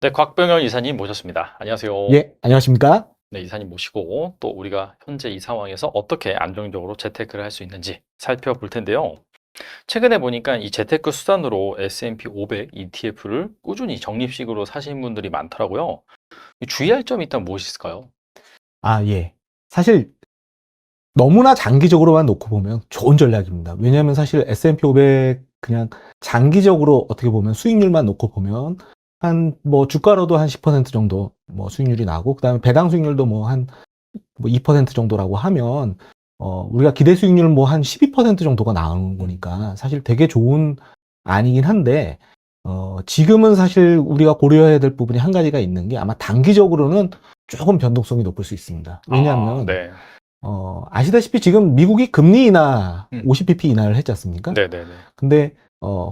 네, 곽병현 이사님 모셨습니다. 안녕하세요. 예, 안녕하십니까? 네, 이사님 모시고 또 우리가 현재 이 상황에서 어떻게 안정적으로 재테크를 할 수 있는지 살펴볼 텐데요. 최근에 보니까 이 재테크 수단으로 S&P 500 ETF를 꾸준히 적립식으로 사신 분들이 많더라고요. 주의할 점이 있다면 무엇이 있을까요? 예. 사실 너무나 장기적으로만 놓고 보면 좋은 전략입니다. 왜냐하면 사실 S&P 500 그냥 장기적으로 어떻게 보면 수익률만 놓고 보면 한 뭐 주가로도 한 10% 정도 뭐 수익률이 나고, 그다음에 배당 수익률도 뭐 한 2% 정도라고 하면 우리가 기대 수익률 뭐 한 12% 정도가 나오는 거니까 사실 되게 좋은 안이긴 한데, 지금은 사실 우리가 고려해야 될 부분이 한 가지가 있는 게, 아마 단기적으로는 조금 변동성이 높을 수 있습니다. 왜냐하면 네. 아시다시피 지금 미국이 금리 인하 50 50bp 인하를 했지 않습니까? 네네네. 근데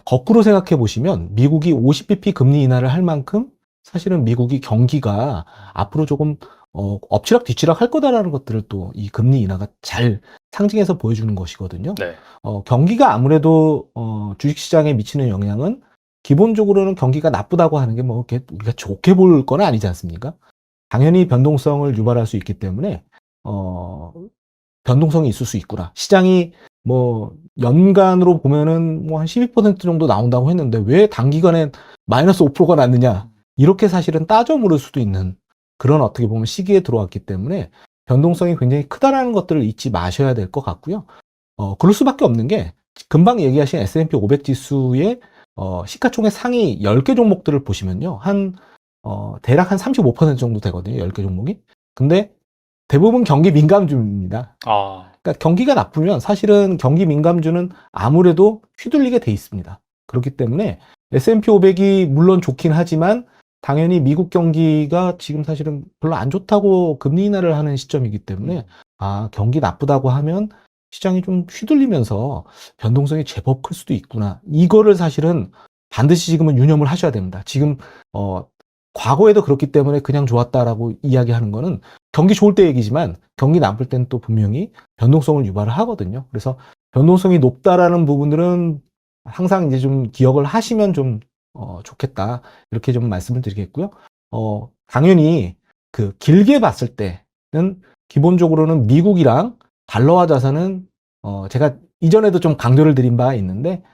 거꾸로 생각해 보시면 미국이 50bp 금리 인하를 할 만큼 사실은 미국이 경기가 앞으로 조금 엎치락 뒤치락 할 거다라는 것들을 또 이 금리 인하가 잘 상징해서 보여주는 것이거든요. 네. 경기가 아무래도 주식시장에 미치는 영향은 기본적으로는 경기가 나쁘다고 하는 게 뭐 우리가 좋게 볼 건 아니지 않습니까? 당연히 변동성을 유발할 수 있기 때문에 변동성이 있을 수 있구나. 시장이 뭐 연간으로 보면은 뭐 한 12% 정도 나온다고 했는데 왜 단기간에 마이너스 5%가 났느냐. 이렇게 사실은 따져 물을 수도 있는 그런 어떻게 보면 시기에 들어왔기 때문에 변동성이 굉장히 크다라는 것들을 잊지 마셔야 될 것 같고요. 그럴 수밖에 없는 게 금방 얘기하신 S&P 500 지수의 시가총액 상위 10개 종목들을 보시면요. 대략 한 35% 정도 되거든요. 10개 종목이. 근데 대부분 경기 민감주입니다. 그러니까 경기가 나쁘면 사실은 경기 민감주는 아무래도 휘둘리게 돼 있습니다. 그렇기 때문에 S&P 500이 물론 좋긴 하지만 당연히 미국 경기가 지금 사실은 별로 안 좋다고 금리 인하를 하는 시점이기 때문에 경기 나쁘다고 하면 시장이 좀 휘둘리면서 변동성이 제법 클 수도 있구나. 이거를 사실은 반드시 지금은 유념을 하셔야 됩니다. 지금 과거에도 그렇기 때문에 그냥 좋았다라고 이야기하는 거는 경기 좋을 때 얘기지만 경기 나쁠 때는 또 분명히 변동성을 유발을 하거든요. 그래서 변동성이 높다라는 부분들은 항상 이제 좀 기억을 하시면 좀 좋겠다. 이렇게 좀 말씀을 드리겠고요. 당연히 그 길게 봤을 때는 기본적으로는 미국이랑 달러화 자산은 제가 이전에도 좀 강조를 드린 바가 있는데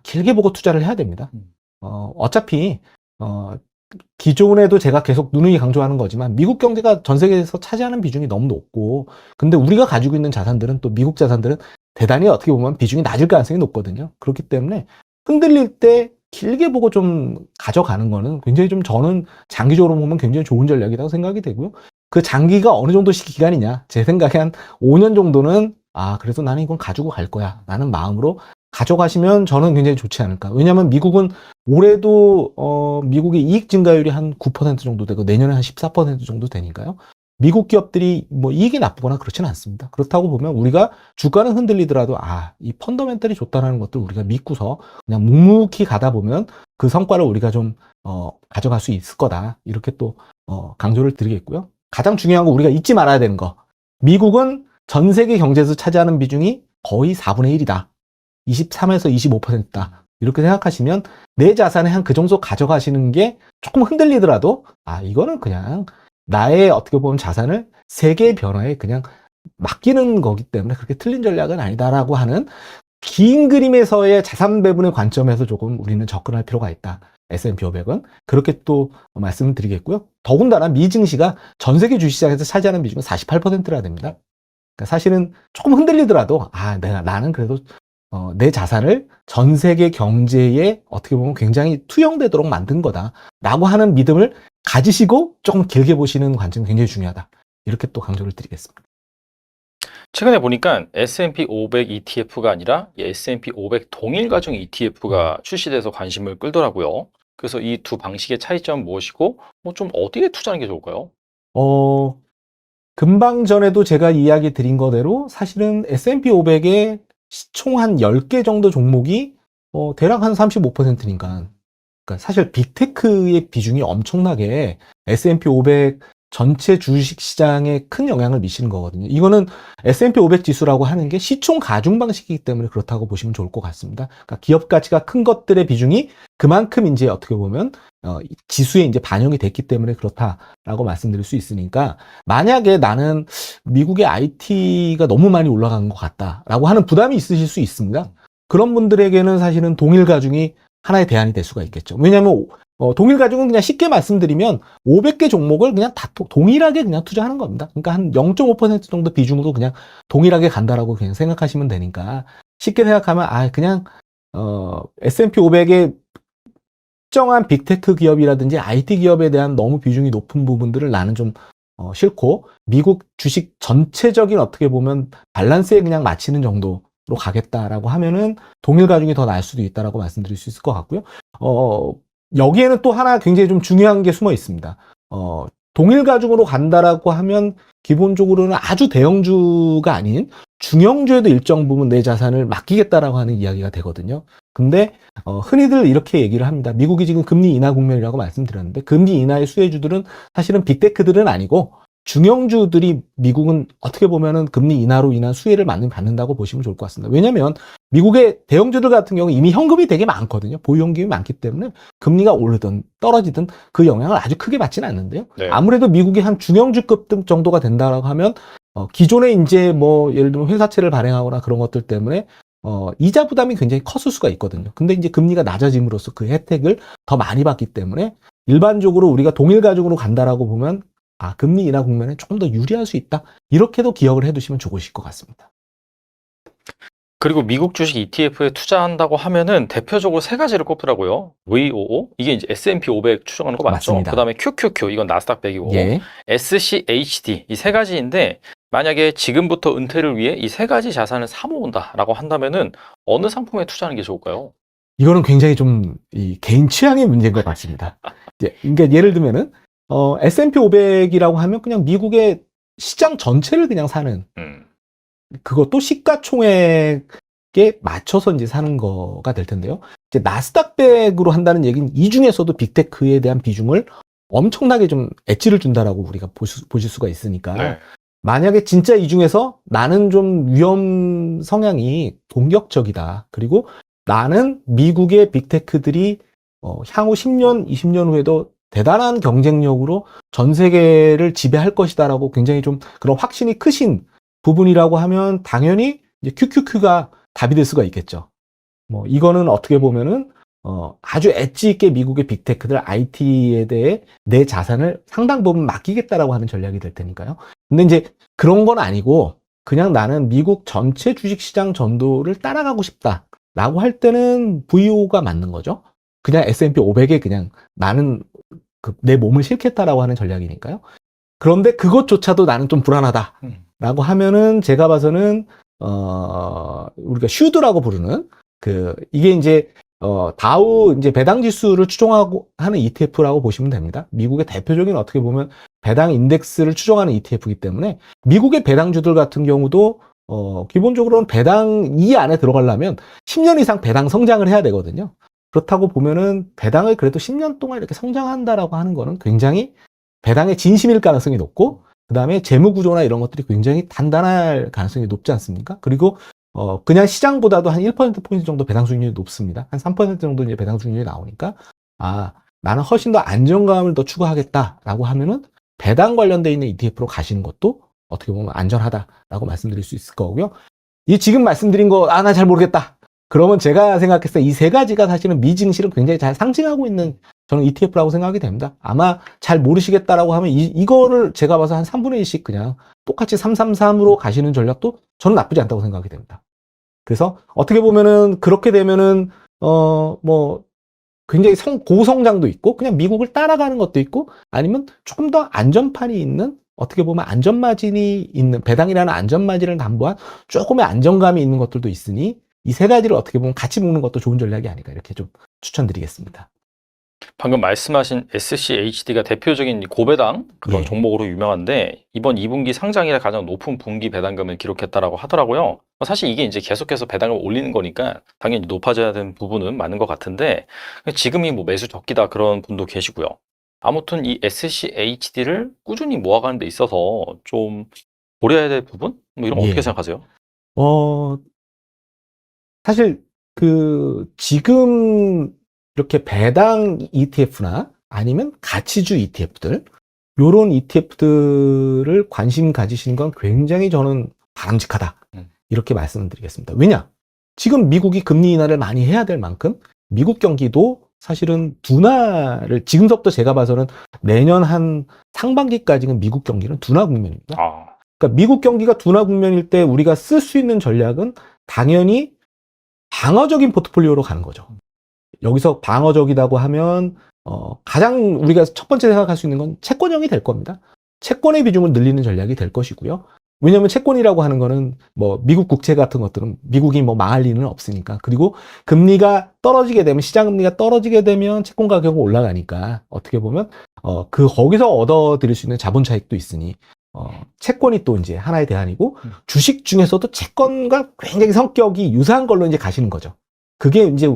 길게 보고 투자를 해야 됩니다. 어차피 기존에도 제가 계속 누누이 강조하는 거지만 미국 경제가 전 세계에서 차지하는 비중이 너무 높고, 근데 우리가 가지고 있는 자산들은 또 미국 자산들은 대단히 어떻게 보면 비중이 낮을 가능성이 높거든요. 그렇기 때문에 흔들릴 때 길게 보고 좀 가져가는 거는 굉장히 좀 저는 장기적으로 보면 굉장히 좋은 전략이라고 생각이 되고요. 그 장기가 어느 정도 기간이냐, 제 생각에 한 5년 정도는 그래서 나는 이건 가지고 갈 거야 라는 마음으로 가져가시면 저는 굉장히 좋지 않을까. 왜냐하면 미국은 올해도 미국의 이익 증가율이 한 9% 정도 되고 내년에 한 14% 정도 되니까요. 미국 기업들이 뭐 이익이 나쁘거나 그렇지는 않습니다. 그렇다고 보면 우리가 주가는 흔들리더라도 이 펀더멘털이 좋다는 것들 우리가 믿고서 그냥 묵묵히 가다 보면 그 성과를 우리가 좀 가져갈 수 있을 거다. 이렇게 또 강조를 드리겠고요. 가장 중요한 거 우리가 잊지 말아야 되는 거. 미국은 전 세계 경제에서 차지하는 비중이 거의 4분의 1이다. 23에서 25%다. 이렇게 생각하시면 내 자산의 한 그 정도 가져가시는 게 조금 흔들리더라도 이거는 그냥 나의 어떻게 보면 자산을 세계의 변화에 그냥 맡기는 거기 때문에 그렇게 틀린 전략은 아니다라고 하는 긴 그림에서의 자산 배분의 관점에서 조금 우리는 접근할 필요가 있다. S&P 500은 그렇게 또 말씀을 드리겠고요. 더군다나 미 증시가 전 세계 주식시장에서 차지하는 비중은 48%라 됩니다. 그러니까 사실은 조금 흔들리더라도 나는 그래도 내 자산을 전 세계 경제에 어떻게 보면 굉장히 투영되도록 만든 거다라고 하는 믿음을 가지시고 조금 길게 보시는 관점이 굉장히 중요하다. 이렇게 또 강조를 드리겠습니다. 최근에 보니까 S&P 500 ETF가 아니라 S&P 500 동일 가중 ETF가 출시돼서 관심을 끌더라고요. 그래서 이 두 방식의 차이점 무엇이고 좀 어디에 투자하는 게 좋을까요? 금방 전에도 제가 이야기 드린 거대로 사실은 S&P 500의 총 한 10개 정도 종목이 대략 한 35%니까. 그러니까 사실 빅테크의 비중이 엄청나게 S&P 500 전체 주식 시장에 큰 영향을 미치는 거거든요. 이거는 S&P 500 지수라고 하는 게 시총 가중 방식이기 때문에 그렇다고 보시면 좋을 것 같습니다. 그러니까 기업 가치가 큰 것들의 비중이 그만큼 이제 어떻게 보면 지수에 이제 반영이 됐기 때문에 그렇다라고 말씀드릴 수 있으니까, 만약에 나는 미국의 IT가 너무 많이 올라간 것 같다라고 하는 부담이 있으실 수 있습니다. 그런 분들에게는 사실은 동일 가중이 하나의 대안이 될 수가 있겠죠. 왜냐하면 동일 가중은 그냥 쉽게 말씀드리면 500개 종목을 그냥 다 동일하게 그냥 투자하는 겁니다. 그러니까 한 0.5% 정도 비중으로 그냥 동일하게 간다라고 그냥 생각하시면 되니까, 쉽게 생각하면 그냥 S&P 500의 특정한 빅테크 기업이라든지 IT 기업에 대한 너무 비중이 높은 부분들을 나는 좀 싫고, 미국 주식 전체적인 어떻게 보면 밸런스에 그냥 맞추는 정도로 가겠다라고 하면은 동일 가중이 더 나을 수도 있다라고 말씀드릴 수 있을 것 같고요. 여기에는 또 하나 굉장히 좀 중요한 게 숨어 있습니다. 동일 가중으로 간다라고 하면 기본적으로는 아주 대형주가 아닌 중형주에도 일정 부분 내 자산을 맡기겠다라고 하는 이야기가 되거든요. 근데 흔히들 이렇게 얘기를 합니다. 미국이 지금 금리 인하 국면이라고 말씀드렸는데, 금리 인하의 수혜주들은 사실은 빅테크들은 아니고 중형주들이 미국은 어떻게 보면은 금리 인하로 인한 수혜를 많이 받는다고 보시면 좋을 것 같습니다. 왜냐하면 미국의 대형주들 같은 경우 이미 현금이 되게 많거든요. 보유 현금이 많기 때문에 금리가 오르든 떨어지든 그 영향을 아주 크게 받지는 않는데요. 네. 아무래도 미국이 한 중형주급 등 정도가 된다라고 하면 기존에 이제 뭐 예를 들면 회사채를 발행하거나 그런 것들 때문에 이자 부담이 굉장히 컸을 수가 있거든요. 근데 이제 금리가 낮아짐으로써 그 혜택을 더 많이 받기 때문에 일반적으로 우리가 동일 가중으로 간다라고 보면 금리 인하 국면에 조금 더 유리할 수 있다. 이렇게도 기억을 해두시면 좋으실 것 같습니다. 그리고 미국 주식 ETF에 투자한다고 하면은 대표적으로 세 가지를 꼽더라고요. VOO, 이게 이제 S&P 500 추정하는 거 맞죠? 맞습니다. 그다음에 QQQ, 이건 나스닥 100이고, 예. SCHD, 이 세 가지인데, 만약에 지금부터 은퇴를 위해 이 세 가지 자산을 사모은다라고 한다면은 어느 상품에 투자하는 게 좋을까요? 이거는 굉장히 좀 개인 취향의 문제인 것 같습니다. 그러니까 예를 들면은 S&P 500이라고 하면 그냥 미국의 시장 전체를 그냥 사는, 그것도 시가총액에 맞춰서 이제 사는 거가 될 텐데요. 이제 나스닥 100으로 한다는 얘기는 이 중에서도 빅테크에 대한 비중을 엄청나게 좀 엣지를 준다라고 우리가 보실 수가 있으니까, 네. 만약에 진짜 이 중에서 나는 좀 위험 성향이 공격적이다, 그리고 나는 미국의 빅테크들이 향후 10년, 20년 후에도 대단한 경쟁력으로 전 세계를 지배할 것이다라고 굉장히 좀 그런 확신이 크신 부분이라고 하면 당연히 이제 QQQ가 답이 될 수가 있겠죠. 뭐 이거는 어떻게 보면은 아주 엣지 있게 미국의 빅테크들 IT에 대해 내 자산을 상당 부분 맡기겠다라고 하는 전략이 될 테니까요. 근데 이제 그런 건 아니고 그냥 나는 미국 전체 주식시장 전도를 따라가고 싶다라고 할 때는 VO가 맞는 거죠. 그냥 S&P 500에 그냥 나는 내 몸을 싣겠다라고 하는 전략이니까요. 그런데 그것조차도 나는 좀 불안하다라고 하면은 제가 봐서는 우리가 슈드라고 부르는 이게 이제 다우 이제 배당 지수를 추종하고 하는 ETF라고 보시면 됩니다. 미국의 대표적인 어떻게 보면 배당 인덱스를 추종하는 ETF이기 때문에 미국의 배당주들 같은 경우도 기본적으로는 배당 이 안에 들어가려면 10년 이상 배당 성장을 해야 되거든요. 그렇다고 보면은 배당을 그래도 10년 동안 이렇게 성장한다라고 하는 거는 굉장히 배당의 진심일 가능성이 높고, 그 다음에 재무 구조나 이런 것들이 굉장히 단단할 가능성이 높지 않습니까? 그리고 그냥 시장보다도 한 1%포인트 정도 배당 수익률이 높습니다. 한 3% 정도 이제 배당 수익률이 나오니까, 나는 훨씬 더 안정감을 더 추구하겠다라고 하면은 배당 관련되어 있는 ETF로 가시는 것도 어떻게 보면 안전하다라고 말씀드릴 수 있을 거고요. 이 지금 말씀드린 거, 나 잘 모르겠다. 그러면 제가 생각했을 때 이 세 가지가 사실은 미증시를 굉장히 잘 상징하고 있는 저는 ETF라고 생각이 됩니다. 아마 잘 모르시겠다라고 하면 이거를 제가 봐서 한 3분의 1씩 그냥 똑같이 333으로 가시는 전략도 저는 나쁘지 않다고 생각이 됩니다. 그래서 어떻게 보면은 그렇게 되면은 뭐 굉장히 고성장도 있고 그냥 미국을 따라가는 것도 있고, 아니면 조금 더 안전판이 있는, 어떻게 보면 안전마진이 있는, 배당이라는 안전마진을 담보한 조금의 안정감이 있는 것들도 있으니 이 세 가지를 어떻게 보면 같이 먹는 것도 좋은 전략이 아닐까, 이렇게 좀 추천드리겠습니다. 방금 말씀하신 SCHD가 대표적인 고배당 그런 종목으로 유명한데, 이번 2분기 상장일에 가장 높은 분기 배당금을 기록했다라고 하더라고요. 사실 이게 이제 계속해서 배당을 올리는 거니까 당연히 높아져야 되는 부분은 맞는 것 같은데, 지금이 뭐 매수 적기다 그런 분도 계시고요. 아무튼 이 SCHD를 꾸준히 모아가는 데 있어서 좀 고려해야 될 부분? 뭐 이런 거 어떻게 예. 생각하세요? 사실 지금 이렇게 배당 ETF나 아니면 가치주 ETF들 요런 ETF들을 관심 가지시는 건 굉장히 저는 바람직하다. 이렇게 말씀을 드리겠습니다. 왜냐? 지금 미국이 금리 인하를 많이 해야 될 만큼 미국 경기도 사실은 둔화를 지금부터 제가 봐서는 내년 한 상반기까지는 미국 경기는 둔화 국면입니다. 그러니까 미국 경기가 둔화 국면일 때 우리가 쓸 수 있는 전략은 당연히 방어적인 포트폴리오로 가는 거죠. 여기서 방어적이라고 하면 가장 우리가 첫 번째 생각할 수 있는 건 채권형이 될 겁니다. 채권의 비중을 늘리는 전략이 될 것이고요. 왜냐하면 채권이라고 하는 거는 뭐 미국 국채 같은 것들은 미국이 뭐 망할 리는 없으니까. 그리고 금리가 떨어지게 되면 시장 금리가 떨어지게 되면 채권 가격이 올라가니까 어떻게 보면 거기서 얻어 들일 수 있는 자본 차익도 있으니 채권이 또 이제 하나의 대안이고 주식 중에서도 채권과 굉장히 성격이 유사한 걸로 이제 가시는 거죠. 그게 이제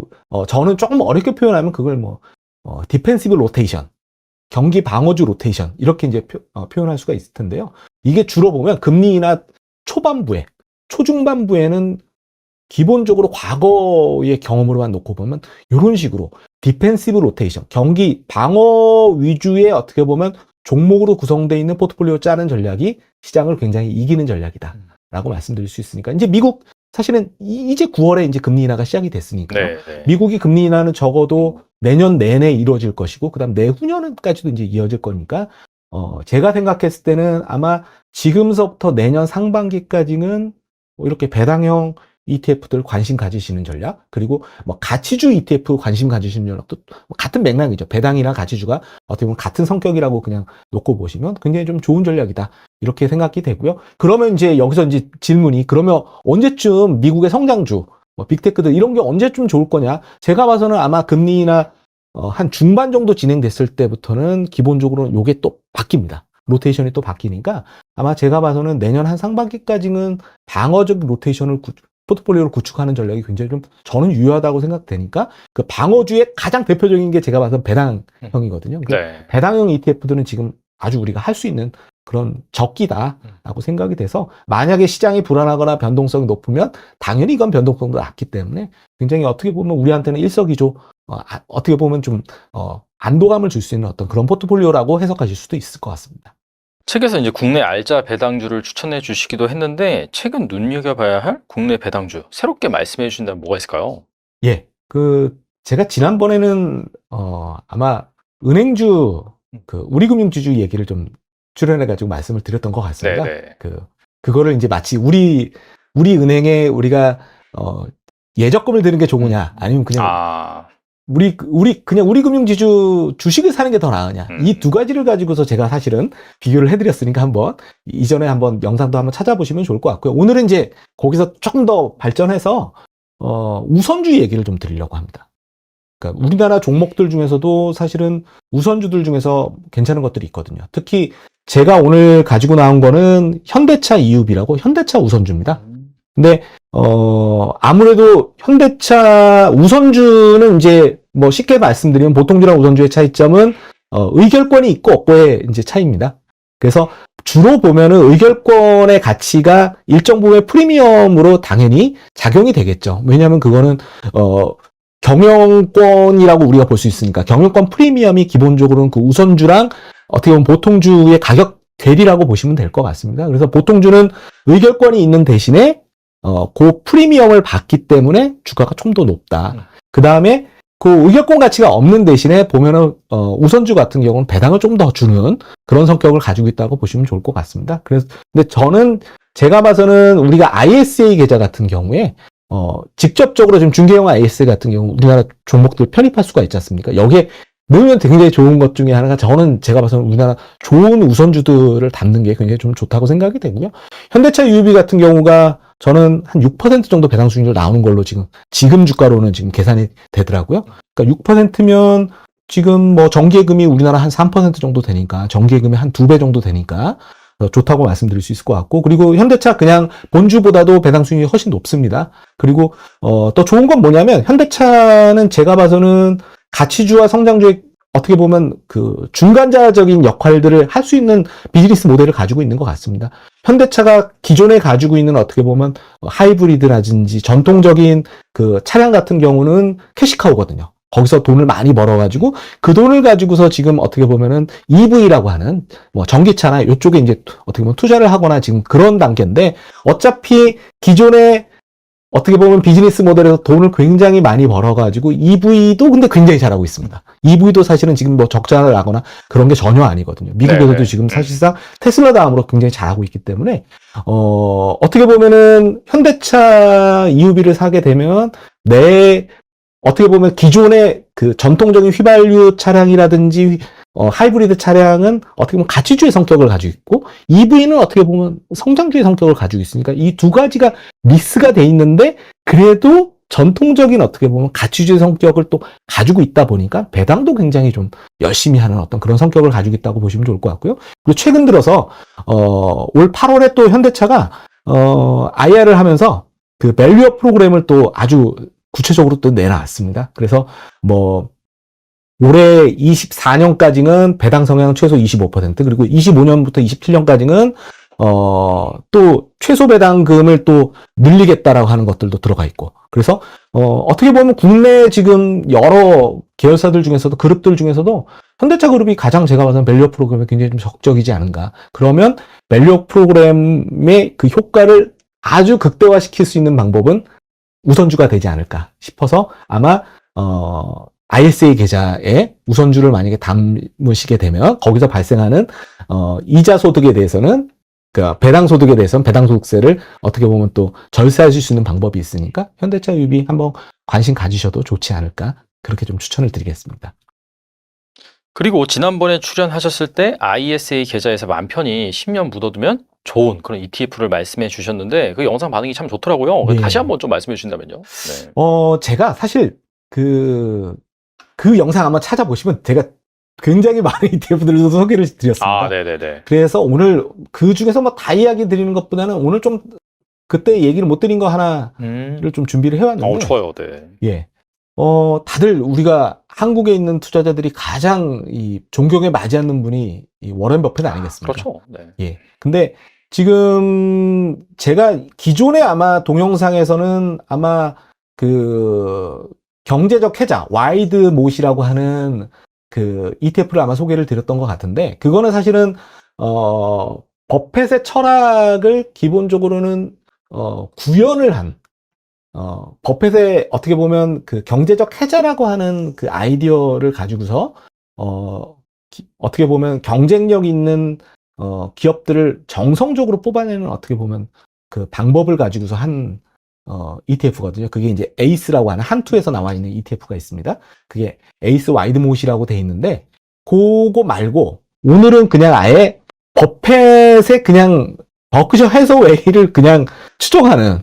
저는 조금 어렵게 표현하면 그걸 뭐 디펜시브 로테이션, 경기 방어주 로테이션 이렇게 이제 표현할 수가 있을 텐데요. 이게 주로 보면 금리 인하 초반부에, 초중반부에는 기본적으로 과거의 경험으로만 놓고 보면 이런 식으로 디펜시브 로테이션, 경기 방어 위주의 어떻게 보면 종목으로 구성되어 있는 포트폴리오 짜는 전략이 시장을 굉장히 이기는 전략이다라고 말씀드릴 수 있으니까 이제 미국 사실은 이제 9월에 이제 금리 인하가 시작이 됐으니까요. 네. 미국이 금리 인하는 적어도 내년 내내 이루어질 것이고 그다음 내후년까지도 이제 이어질 거니까 제가 생각했을 때는 아마 지금서부터 내년 상반기까지는 이렇게 배당형 ETF들 관심 가지시는 전략, 그리고 뭐 가치주 ETF 관심 가지시는 전략도 같은 맥락이죠. 배당이나 가치주가 어떻게 보면 같은 성격이라고 그냥 놓고 보시면 굉장히 좀 좋은 전략이다. 이렇게 생각이 되고요. 그러면 이제 여기서 이제 질문이 그러면 언제쯤 미국의 성장주, 뭐 빅테크들 이런 게 언제쯤 좋을 거냐? 제가 봐서는 아마 금리나 한 중반 정도 진행됐을 때부터는 기본적으로 요게 또 바뀝니다. 로테이션이 또 바뀌니까 아마 제가 봐서는 내년 한 상반기까지는 방어적 로테이션을 포트폴리오를 구축하는 전략이 굉장히 좀 저는 유효하다고 생각되니까 그 방어주의 가장 대표적인 게 제가 봐서 배당형이거든요. 네. 배당형 ETF들은 지금 아주 우리가 할 수 있는 그런 적기다라고 생각이 돼서 만약에 시장이 불안하거나 변동성이 높으면 당연히 이건 변동성도 낮기 때문에 굉장히 어떻게 보면 우리한테는 일석이조 어떻게 보면 좀 안도감을 줄 수 있는 어떤 그런 포트폴리오라고 해석하실 수도 있을 것 같습니다. 책에서 이제 국내 알짜 배당주를 추천해 주시기도 했는데 최근 눈여겨봐야 할 국내 배당주 새롭게 말씀해 주신다면 뭐가 있을까요? 예, 제가 지난번에는 아마 은행주 우리금융지주 얘기를 좀 출연해가지고 말씀을 드렸던 것 같습니다. 네네. 그거를 이제 마치 우리 은행에 우리가 예적금을 드는 게 좋으냐 아니면 그냥 그냥 우리금융지주 주식을 사는 게 더 나으냐. 이 두 가지를 가지고서 제가 사실은 비교를 해드렸으니까 이전에 한번 영상도 한번 찾아보시면 좋을 것 같고요. 오늘은 이제 거기서 조금 더 발전해서, 우선주 얘기를 좀 드리려고 합니다. 그러니까 우리나라 종목들 중에서도 사실은 우선주들 중에서 괜찮은 것들이 있거든요. 특히 제가 오늘 가지고 나온 거는 현대차 EUB라고 현대차 우선주입니다. 근데 아무래도 현대차 우선주는 이제 뭐 쉽게 말씀드리면 보통주랑 우선주의 차이점은 의결권이 있고 없고의 이제 차이입니다. 그래서 주로 보면은 의결권의 가치가 일정 부분의 프리미엄으로 당연히 작용이 되겠죠. 왜냐하면 그거는 경영권이라고 우리가 볼 수 있으니까 경영권 프리미엄이 기본적으로는 그 우선주랑 어떻게 보면 보통주의 가격 대리라고 보시면 될 것 같습니다. 그래서 보통주는 의결권이 있는 대신에 그 프리미엄을 받기 때문에 주가가 좀 더 높다. 그 다음에 그 의결권 가치가 없는 대신에 보면은 우선주 같은 경우는 배당을 좀 더 주는 그런 성격을 가지고 있다고 보시면 좋을 것 같습니다. 그래서 근데 제가 봐서는 우리가 ISA 계좌 같은 경우에 직접적으로 지금 중개형 ISA 같은 경우 우리나라 종목들 편입할 수가 있지 않습니까? 여기에 넣으면 굉장히 좋은 것 중에 하나가 제가 봐서는 우리나라 좋은 우선주들을 담는 게 굉장히 좀 좋다고 생각이 되고요. 현대차 UB 같은 경우가 저는 한 6% 정도 배당 수익률 나오는 걸로 지금 주가로는 지금 계산이 되더라고요. 그러니까 6%면 지금 뭐 정기예금이 우리나라 한 3% 정도 되니까 정기예금이 한 2배 정도 되니까 좋다고 말씀드릴 수 있을 것 같고, 그리고 현대차 그냥 본주보다도 배당 수익률이 훨씬 높습니다. 그리고 더 좋은 건 뭐냐면 현대차는 제가 봐서는 가치주와 성장주의 어떻게 보면 그 중간자적인 역할들을 할 수 있는 비즈니스 모델을 가지고 있는 것 같습니다. 현대차가 기존에 가지고 있는 어떻게 보면 하이브리드라든지 전통적인 그 차량 같은 경우는 캐시카우거든요. 거기서 돈을 많이 벌어가지고 그 돈을 가지고서 지금 어떻게 보면은 EV라고 하는 뭐 전기차나 이쪽에 이제 어떻게 보면 투자를 하거나 지금 그런 단계인데 어차피 기존에 어떻게 보면 비즈니스 모델에서 돈을 굉장히 많이 벌어가지고 EV도 근데 굉장히 잘하고 있습니다. EV도 사실은 지금 뭐 적자를 나거나 그런 게 전혀 아니거든요. 미국에서도 네네. 지금 사실상 테슬라 다음으로 굉장히 잘하고 있기 때문에 어떻게 보면은 현대차 EUV를 사게 되면 내 어떻게 보면 기존의 그 전통적인 휘발유 차량이라든지 하이브리드 차량은 어떻게 보면 가치주의 성격을 가지고 있고 EV는 어떻게 보면 성장주의 성격을 가지고 있으니까 이 두 가지가 믹스가 돼 있는데 그래도 전통적인 어떻게 보면 가치주의 성격을 또 가지고 있다 보니까 배당도 굉장히 좀 열심히 하는 어떤 그런 성격을 가지고 있다고 보시면 좋을 것 같고요. 그리고 최근 들어서 올 8월에 또 현대차가 IR을 하면서 그 밸류업 프로그램을 또 아주 구체적으로 또 내놨습니다. 그래서 뭐 올해 24년까지는 배당 성향 최소 25%, 그리고 25년부터 27년까지는 또 최소 배당금을 또 늘리겠다라고 하는 것들도 들어가 있고. 그래서 어떻게 보면 국내 지금 여러 계열사들 중에서도 그룹들 중에서도 현대차 그룹이 가장 제가 봐서는 밸류업 프로그램에 굉장히 좀 적극적이지 않은가. 그러면 밸류업 프로그램의 그 효과를 아주 극대화시킬 수 있는 방법은 우선주가 되지 않을까 싶어서 아마 ISA 계좌에 우선주를 만약에 담으시게 되면 거기서 발생하는 이자 소득에 대해서는 그 배당 소득에 대해서는 배당 소득세를 어떻게 보면 또 절세하실 수 있는 방법이 있으니까 현대차 유비 한번 관심 가지셔도 좋지 않을까 그렇게 좀 추천을 드리겠습니다. 그리고 지난번에 출연하셨을 때 ISA 계좌에서 맘 편히 10년 묻어두면 좋은 그런 ETF를 말씀해 주셨는데 그 영상 반응이 참 좋더라고요. 네. 다시 한번 좀 말씀해 주신다면요. 네. 제가 사실 그 영상 한번 찾아보시면 제가 굉장히 많은 ETF들도 소개를 드렸습니다. 아, 네네네. 그래서 오늘 그 중에서 뭐 다 이야기 드리는 것보다는 오늘 좀 그때 얘기를 못 드린 거 하나를 좀 준비를 해왔는데. 좋아요. 네. 예. 다들 우리가 한국에 있는 투자자들이 가장 이 존경에 맞지 않는 분이 이 워렌 버핏 아니겠습니까? 그렇죠. 네. 예. 근데 지금 제가 기존에 아마 동영상에서는 아마 그 경제적 해자, 와이드 못이라고 하는 그 ETF를 아마 소개를 드렸던 것 같은데, 그거는 사실은, 버펫의 철학을 기본적으로는, 구현을 한, 버펫의 어떻게 보면 그 경제적 해자라고 하는 그 아이디어를 가지고서, 어떻게 보면 경쟁력 있는, 기업들을 정성적으로 뽑아내는 어떻게 보면 그 방법을 가지고서 한, ETF거든요. 그게 이제 에이스라고 하는 한투에서 나와 있는 ETF가 있습니다. 그게 에이스 와이드 못이라고 돼 있는데, 그거 말고, 오늘은 그냥 아예 버펫의 그냥 버크셔 해서웨이를 그냥 추종하는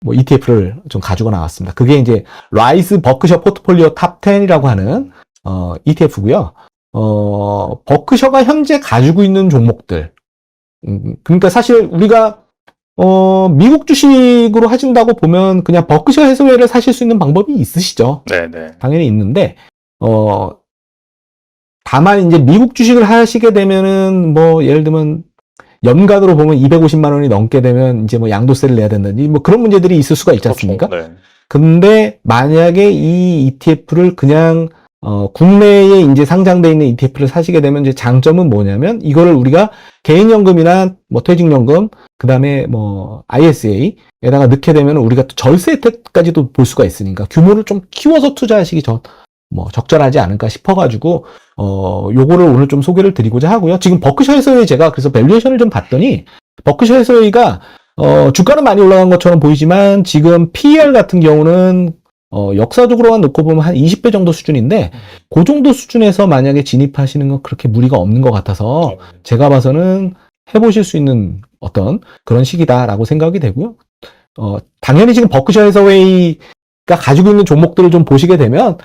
뭐 ETF를 좀 가지고 나왔습니다. 그게 이제 라이즈 버크셔 포트폴리오 탑 10이라고 하는, ETF고요. 버크셔가 현재 가지고 있는 종목들. 그러니까 사실 우리가 미국 주식으로 하신다고 보면 그냥 버크셔 해서웨이를 사실 수 있는 방법이 있으시죠. 네네. 당연히 있는데, 다만 이제 미국 주식을 하시게 되면은 뭐 예를 들면 연간으로 보면 250만 원이 넘게 되면 이제 뭐 양도세를 내야 된다든지 뭐 그런 문제들이 있을 수가 있지 않습니까? 그렇죠. 네. 근데 만약에 이 ETF를 그냥 국내에 이제 상장돼 있는 ETF를 사시게 되면 이제 장점은 뭐냐면 이거를 우리가 개인연금이나 뭐 퇴직연금 그다음에 뭐 ISA에다가 넣게 되면 우리가 또 절세 혜택까지도 볼 수가 있으니까 규모를 좀 키워서 투자하시기 뭐 적절하지 않을까 싶어가지고 요거를 오늘 좀 소개를 드리고자 하고요. 지금 버크셔 해서웨이 제가 그래서 밸류에이션을 좀 봤더니 버크셔 해서웨이가 주가는 많이 올라간 것처럼 보이지만 지금 PER 같은 경우는 역사적으로만 놓고 보면 한 20배 정도 수준인데 그 정도 수준에서 만약에 진입하시는 건 그렇게 무리가 없는 것 같아서 제가 봐서는 해보실 수 있는 어떤 그런 시기다라고 생각이 되고요. 당연히 지금 버크셔 해서웨이가 가지고 있는 종목들을 좀 보시게 되면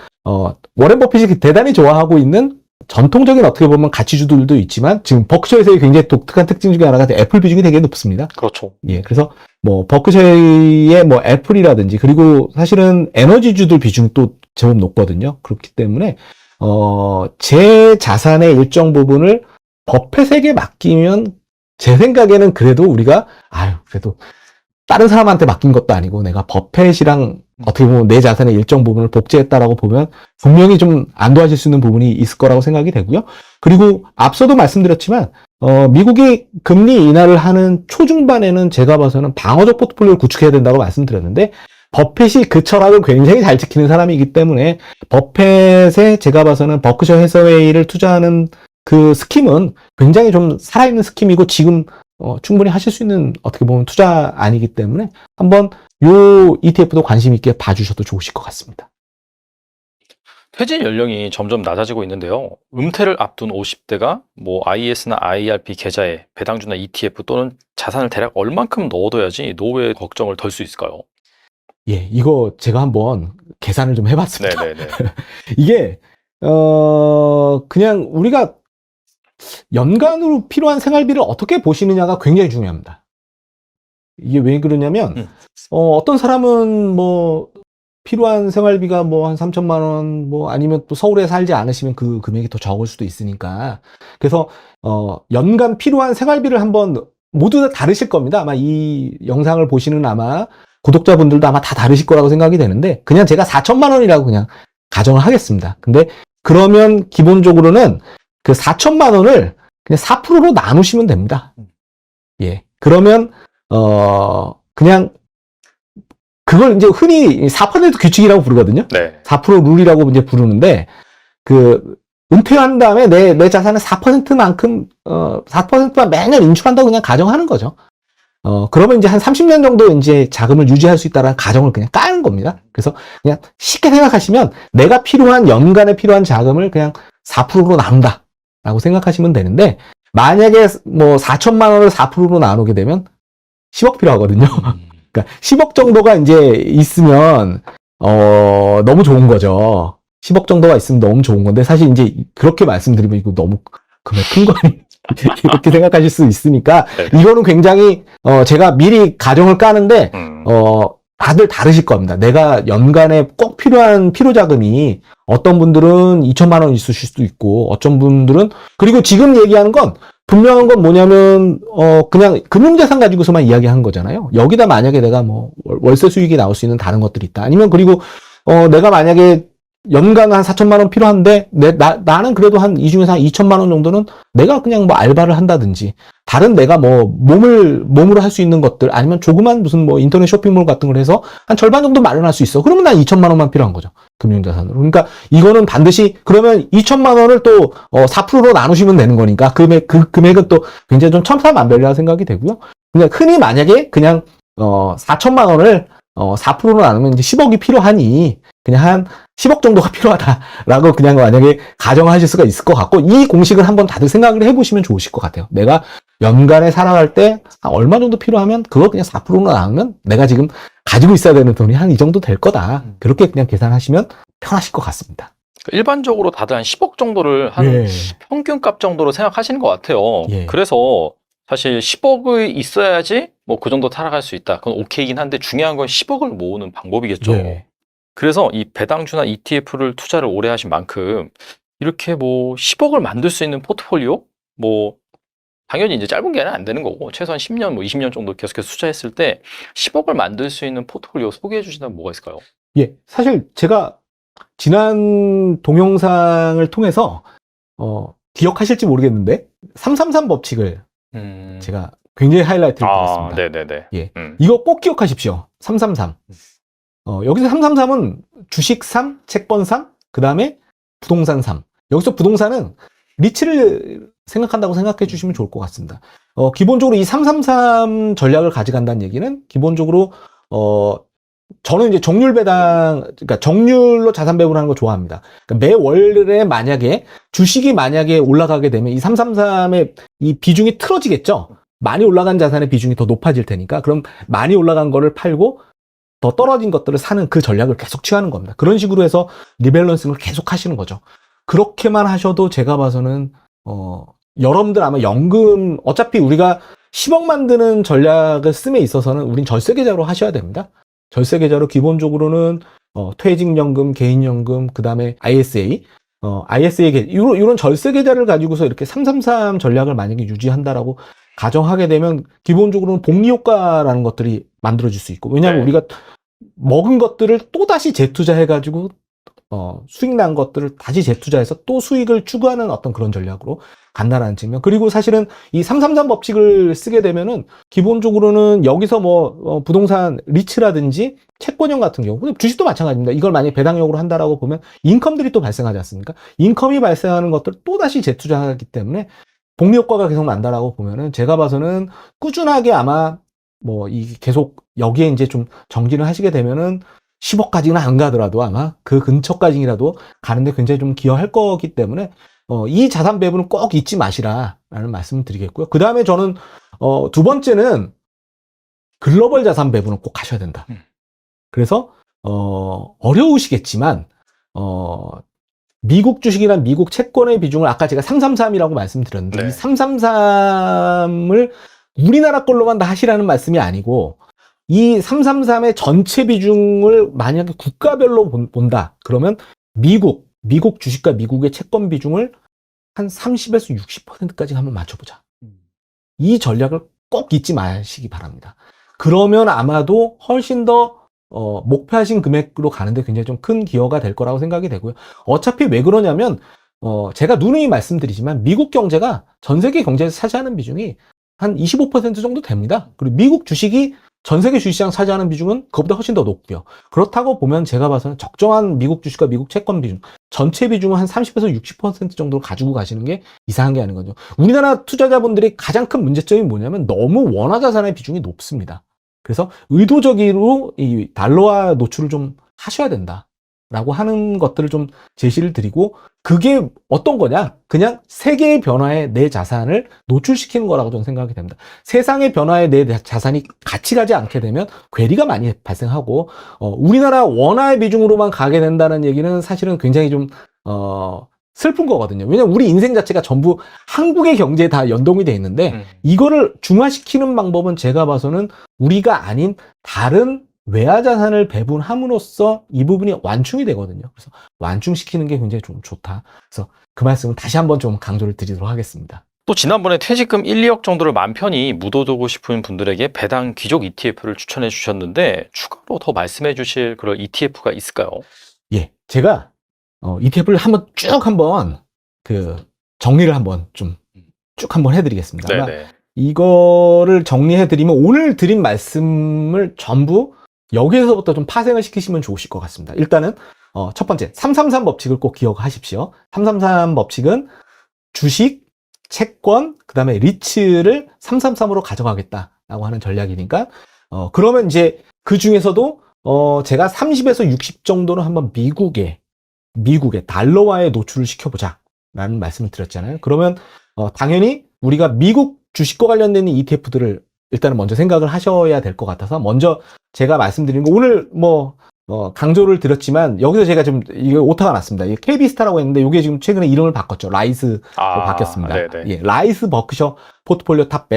워렌 버핏이 대단히 좋아하고 있는 전통적인 어떻게 보면 가치주들도 있지만 지금 버크셔에서의 굉장히 독특한 특징 중에 하나가 애플 비중이 되게 높습니다. 그렇죠. 예, 그래서 뭐 버크셔의 뭐 애플이라든지 그리고 사실은 에너지주들 비중이 또 제법 높거든요. 그렇기 때문에 제 자산의 일정 부분을 버펫에게 맡기면 제 생각에는 그래도 우리가 그래도 다른 사람한테 맡긴 것도 아니고 내가 버펫이랑 어떻게 보면 내 자산의 일정 부분을 복제했다라고 보면 분명히 좀 안도하실 수 있는 부분이 있을 거라고 생각이 되고요. 그리고 앞서도 말씀드렸지만 미국이 금리 인하를 하는 초중반에는 제가 봐서는 방어적 포트폴리오를 구축해야 된다고 말씀드렸는데 버펫이 그 철학을 굉장히 잘 지키는 사람이기 때문에 버펫에 제가 봐서는 버크셔 해서웨이를 투자하는 그 스킴은 굉장히 좀 살아있는 스킴이고 지금 충분히 하실 수 있는 어떻게 보면 투자 아니기 때문에 한번 요 ETF도 관심 있게 봐주셔도 좋으실 것 같습니다. 퇴진 연령이 점점 낮아지고 있는데요. 은퇴를 앞둔 50대가 뭐 IS나 IRP 계좌에 배당주나 ETF 또는 자산을 대략 얼만큼 넣어둬야지 노후의 걱정을 덜 수 있을까요? 예, 이거 제가 한번 계산을 좀 해봤습니다. 네네네. 이게 그냥 우리가 연간으로 필요한 생활비를 어떻게 보시느냐가 굉장히 중요합니다. 이게 왜 그러냐면 어떤 사람은 뭐 필요한 생활비가 뭐 한 3천만 원, 뭐 아니면 또 서울에 살지 않으시면 그 금액이 더 적을 수도 있으니까. 그래서 연간 필요한 생활비를 한번 모두 다 다르실 겁니다. 아마 이 영상을 보시는 아마 구독자분들도 아마 다 다르실 거라고 생각이 되는데 그냥 제가 4천만 원이라고 그냥 가정을 하겠습니다. 근데 그러면 기본적으로는 그 4천만 원을 그냥 4%로 나누시면 됩니다. 예. 그러면 그냥 그걸 이제 흔히 4% 규칙이라고 부르거든요. 네. 4% 룰이라고 이제 부르는데 그 은퇴한 다음에 내 자산의 4%만큼 4%만 매년 인출한다고 그냥 가정하는 거죠. 그러면 이제 한 30년 정도 이제 자금을 유지할 수 있다라는 가정을 그냥 까는 겁니다. 그래서 그냥 쉽게 생각하시면 내가 필요한 연간에 필요한 자금을 그냥 4%로 나눈다라고 생각하시면 되는데 만약에 뭐 4천만 원을 4%로 나누게 되면 10억 필요하거든요. 그러니까 10억 정도가 이제 있으면 너무 좋은 거죠. 10억 정도가 있으면 너무 좋은 건데 사실 이제 그렇게 말씀드리면 이거 너무 금액 큰 거 이렇게 생각하실 수 있으니까 네. 이거는 굉장히 제가 미리 가정을 까는데 다들 다르실 겁니다. 내가 연간에 꼭 필요한 필요 자금이 어떤 분들은 2천만 원 있으실 수도 있고 어떤 분들은 그리고 지금 얘기하는 건 분명한 건 뭐냐면 그냥 금융자산 가지고서만 이야기한 거잖아요. 여기다 만약에 내가 뭐 월세 수익이 나올 수 있는 다른 것들이 있다. 아니면 그리고 내가 만약에 연간 한 4천만 원 필요한데 나는 그래도 한 이 중에서 한 2천만 원 정도는 내가 그냥 뭐 알바를 한다든지 다른 내가 뭐 몸으로 할 수 있는 것들 아니면 조그만 무슨 뭐 인터넷 쇼핑몰 같은 걸 해서 한 절반 정도 마련할 수 있어. 그러면 난 2천만 원만 필요한 거죠. 금융자산으로. 그러니까 이거는 반드시 그러면 2천만 원을 또 4%로 나누시면 되는 거니까 그 금액은 또 굉장히 좀 천차만별이라고 생각이 되고요. 그냥 흔히 만약에 그냥 4천만 원을 4%로 나누면 이제 10억이 필요하니 그냥 한 10억 정도가 필요하다라고 그냥 만약에 가정하실 수가 있을 것 같고 이 공식을 한번 다들 생각을 해보시면 좋으실 것 같아요. 내가 연간에 살아갈 때 얼마 정도 필요하면 그거 그냥 4%로 나누면 내가 지금 가지고 있어야 되는 돈이 한 이 정도 될 거다. 그렇게 그냥 계산하시면 편하실 것 같습니다. 일반적으로 다들 한 10억 정도를 한 예. 평균값 정도로 생각하시는 것 같아요. 예. 그래서 사실 10억이 있어야지 뭐 그 정도 살아갈 수 있다. 그건 오케이긴 한데 중요한 건 10억을 모으는 방법이겠죠. 예. 그래서 이 배당주나 ETF를 투자를 오래 하신 만큼 이렇게 뭐 10억을 만들 수 있는 포트폴리오? 뭐 당연히 이제 짧은 기간은 안 되는 거고 최소한 10년, 뭐 20년 정도 계속해서 투자했을 때 10억을 만들 수 있는 포트폴리오 소개해 주신다면 뭐가 있을까요? 예. 사실 제가 지난 동영상을 통해서 기억하실지 모르겠는데 333 법칙을 제가 굉장히 하이라이트를 드렸습니다. 네네네. 예. 이거 꼭 기억하십시오. 333. 여기서 333은 주식 3, 채권 3, 그 다음에 부동산 3. 여기서 부동산은 리츠를 생각한다고 생각해 주시면 좋을 것 같습니다. 기본적으로 이 333 전략을 가져간다는 얘기는 기본적으로, 저는 이제 정률 배당, 그러니까 정률로 자산 배분하는 거 좋아합니다. 그러니까 매월에 만약에 주식이 만약에 올라가게 되면 이 333의 이 비중이 틀어지겠죠? 많이 올라간 자산의 비중이 더 높아질 테니까 그럼 많이 올라간 거를 팔고 더 떨어진 것들을 사는 그 전략을 계속 취하는 겁니다. 그런 식으로 해서 리밸런싱을 계속 하시는 거죠. 그렇게만 하셔도 제가 봐서는 여러분들 아마 연금 어차피 우리가 10억 만드는 전략을 씀에 있어서는 우린 절세 계좌로 하셔야 됩니다. 절세 계좌로 기본적으로는 퇴직연금, 개인연금, 그 다음에 ISA ISA 이런 절세 계좌를 가지고서 이렇게 333 전략을 만약에 유지한다라고 가정하게 되면 기본적으로는 복리 효과라는 것들이 만들어질 수 있고, 왜냐하면 네. 우리가 먹은 것들을 또 다시 재투자해가지고 수익 난 것들을 다시 재투자해서 또 수익을 추구하는 어떤 그런 전략으로 간다라는 측면. 그리고 사실은 이 333 법칙을 쓰게 되면은 기본적으로는 여기서 부동산 리츠라든지 채권형 같은 경우, 주식도 마찬가지입니다. 이걸 만약에 배당력으로 한다라고 보면 인컴들이 또 발생하지 않습니까? 인컴이 발생하는 것들을 또 다시 재투자하기 때문에 복리 효과가 계속 난다라고 보면은 제가 봐서는 꾸준하게 아마 이 계속 여기에 이제 좀 정진을 하시게 되면은 10억까지는 안 가더라도 아마 그 근처까지라도 가는데 굉장히 좀 기여할 거기 때문에 이 자산 배분은 꼭 잊지 마시라라는 말씀을 드리겠고요. 그 다음에 저는 두 번째는 글로벌 자산 배분은 꼭 하셔야 된다. 그래서 어려우시겠지만 미국 주식이나 미국 채권의 비중을 아까 제가 333이라고 말씀드렸는데 네. 이 333을 우리나라 걸로만 다 하시라는 말씀이 아니고 이 333의 전체 비중을 만약에 국가별로 본다. 그러면 미국 주식과 미국의 채권 비중을 한 30에서 60%까지 한번 맞춰보자. 이 전략을 꼭 잊지 마시기 바랍니다. 그러면 아마도 훨씬 더 목표하신 금액으로 가는데 굉장히 좀 큰 기여가 될 거라고 생각이 되고요. 어차피 왜 그러냐면 제가 누누이 말씀드리지만 미국 경제가 전 세계 경제에서 차지하는 비중이 한 25% 정도 됩니다. 그리고 미국 주식이 전 세계 주식시장 차지하는 비중은 그것보다 훨씬 더 높고요. 그렇다고 보면 제가 봐서는 적정한 미국 주식과 미국 채권 비중, 전체 비중은 한 30에서 60% 정도로 가지고 가시는 게 이상한 게 아닌 거죠. 우리나라 투자자분들이 가장 큰 문제점이 뭐냐면 너무 원화 자산의 비중이 높습니다. 그래서 의도적으로 이 달러화 노출을 좀 하셔야 된다라고 하는 것들을 좀 제시를 드리고, 그게 어떤 거냐? 그냥 세계의 변화에 내 자산을 노출시키는 거라고 저는 생각이 됩니다. 세상의 변화에 내 자산이 같이 가지 않게 되면 괴리가 많이 발생하고, 우리나라 원화의 비중으로만 가게 된다는 얘기는 사실은 굉장히 좀 슬픈 거거든요. 왜냐면 우리 인생 자체가 전부 한국의 경제에 다 연동이 돼 있는데 이거를 중화시키는 방법은 제가 봐서는 우리가 아닌 다른 외화 자산을 배분함으로써 이 부분이 완충이 되거든요. 그래서 완충시키는 게 굉장히 좀 좋다. 그래서 그 말씀을 다시 한번 좀 강조를 드리도록 하겠습니다. 또 지난번에 퇴직금 1, 2억 정도를 맘 편히 묻어두고 싶은 분들에게 배당 귀족 ETF를 추천해 주셨는데 추가로 더 말씀해 주실 그런 ETF가 있을까요? 예, 제가 ETF를 한번 정리를 한번 쭉 한번 해드리겠습니다. 아마 네네. 이거를 정리해드리면 오늘 드린 말씀을 전부 여기에서부터 좀 파생을 시키시면 좋으실 것 같습니다. 일단은 첫 번째 333 법칙을 꼭 기억하십시오. 333 법칙은 주식, 채권, 그 다음에 리츠를 333으로 가져가겠다라고 하는 전략이니까 그러면 이제 그 중에서도 제가 30에서 60 정도는 한번 미국의 달러화에 노출을 시켜보자라는 말씀을 드렸잖아요. 그러면 당연히 우리가 미국 주식과 관련된 ETF들을 일단은 먼저 생각을 하셔야 될 것 같아서 먼저 제가 말씀드린 거 오늘 강조를 드렸지만 여기서 제가 좀 이거 오타가 났습니다. 이게 KB스타라고 했는데 이게 지금 최근에 이름을 바꿨죠. 라이스로 바뀌었습니다. 네네. 예, 라이스 버크셔 포트폴리오 탑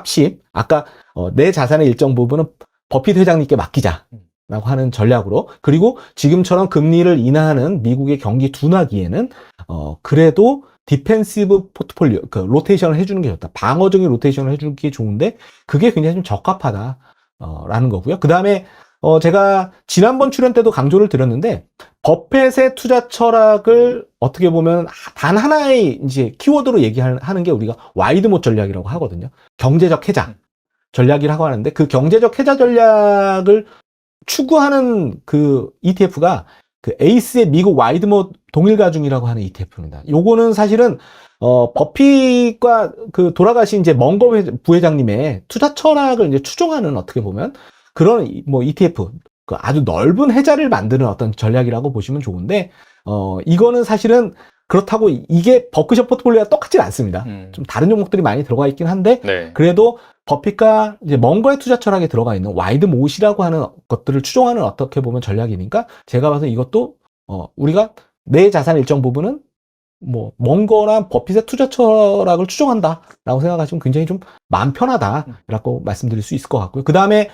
10. 아까 내 자산의 일정 부분은 버핏 회장님께 맡기자라고 하는 전략으로, 그리고 지금처럼 금리를 인하하는 미국의 경기 둔화기에는 그래도 디펜시브 포트폴리오, 로테이션을 해주는 게 좋다. 방어적인 로테이션을 해주는 게 좋은데, 그게 굉장히 좀 적합하다. 라는 거고요. 그 다음에, 제가 지난번 출연 때도 강조를 드렸는데, 버펫의 투자 철학을 어떻게 보면 단 하나의 이제 키워드로 얘기하는 게 우리가 와이드못 전략이라고 하거든요. 경제적 해자 전략이라고 하는데, 그 경제적 해자 전략을 추구하는 그 ETF가 그 에이스의 미국 와이드못 동일가중이라고 하는 ETF입니다. 요거는 사실은 버핏과 그 돌아가신 이제 멍거 부회장님의 투자 철학을 이제 추종하는 어떻게 보면 그런 ETF 그 아주 넓은 해자를 만드는 어떤 전략이라고 보시면 좋은데 이거는 사실은 그렇다고 이게 버크셔 포트폴리오와 똑같진 않습니다. 좀 다른 종목들이 많이 들어가 있긴 한데 네. 그래도 버핏과 이제 멍거의 투자 철학에 들어가 있는 와이드못이라고 하는 것들을 추종하는 어떻게 보면 전략이니까 제가 봐서 이것도 우리가 내 자산 일정 부분은 멍거나 버핏의 투자 철학을 추종한다라고 생각하시면 굉장히 좀 마음 편하다라고 말씀드릴 수 있을 것 같고요. 그 다음에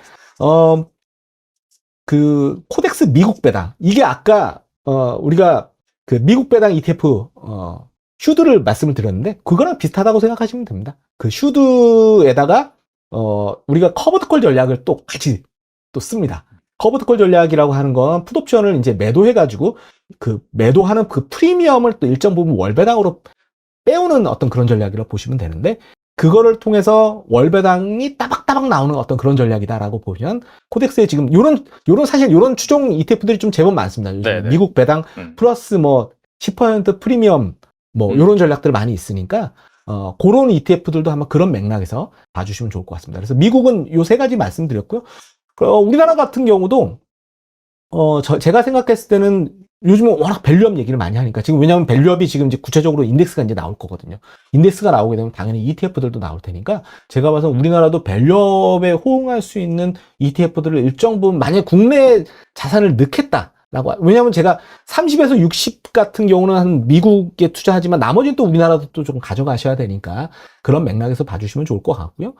그 코덱스 미국 배당, 이게 아까 우리가 그 미국 배당 ETF 슈드를 말씀을 드렸는데 그거랑 비슷하다고 생각하시면 됩니다. 그 슈드에다가 우리가 커버드콜 전략을 또 같이 또 씁니다. 커버드콜 전략이라고 하는 건 풋옵션을 이제 매도해가지고 그 매도하는 그 프리미엄을 또 일정 부분 월배당으로 빼오는 어떤 그런 전략이라고 보시면 되는데 그거를 통해서 월배당이 따박따박 나오는 어떤 그런 전략이다라고 보면 코덱스에 지금 요런 사실 요런 추종 ETF들이 좀 제법 많습니다. 요즘 네네. 미국 배당 플러스 뭐 10% 프리미엄 뭐 요런 전략들 많이 있으니까 그런 ETF들도 한번 그런 맥락에서 봐주시면 좋을 것 같습니다. 그래서 미국은 요 세 가지 말씀드렸고요. 우리나라 같은 경우도 제가 생각했을 때는 요즘은 워낙 밸류업 얘기를 많이 하니까 지금 왜냐하면 밸류업이 지금 이제 구체적으로 인덱스가 이제 나올 거거든요. 인덱스가 나오게 되면 당연히 ETF들도 나올 테니까 제가 봐서 우리나라도 밸류업에 호응할 수 있는 ETF들을 일정 부분 만약 국내 자산을 넣겠다라고 왜냐하면 제가 30에서 60 같은 경우는 한 미국에 투자하지만 나머지는 또 우리나라도 또 좀 가져가셔야 되니까 그런 맥락에서 봐주시면 좋을 것 같고요.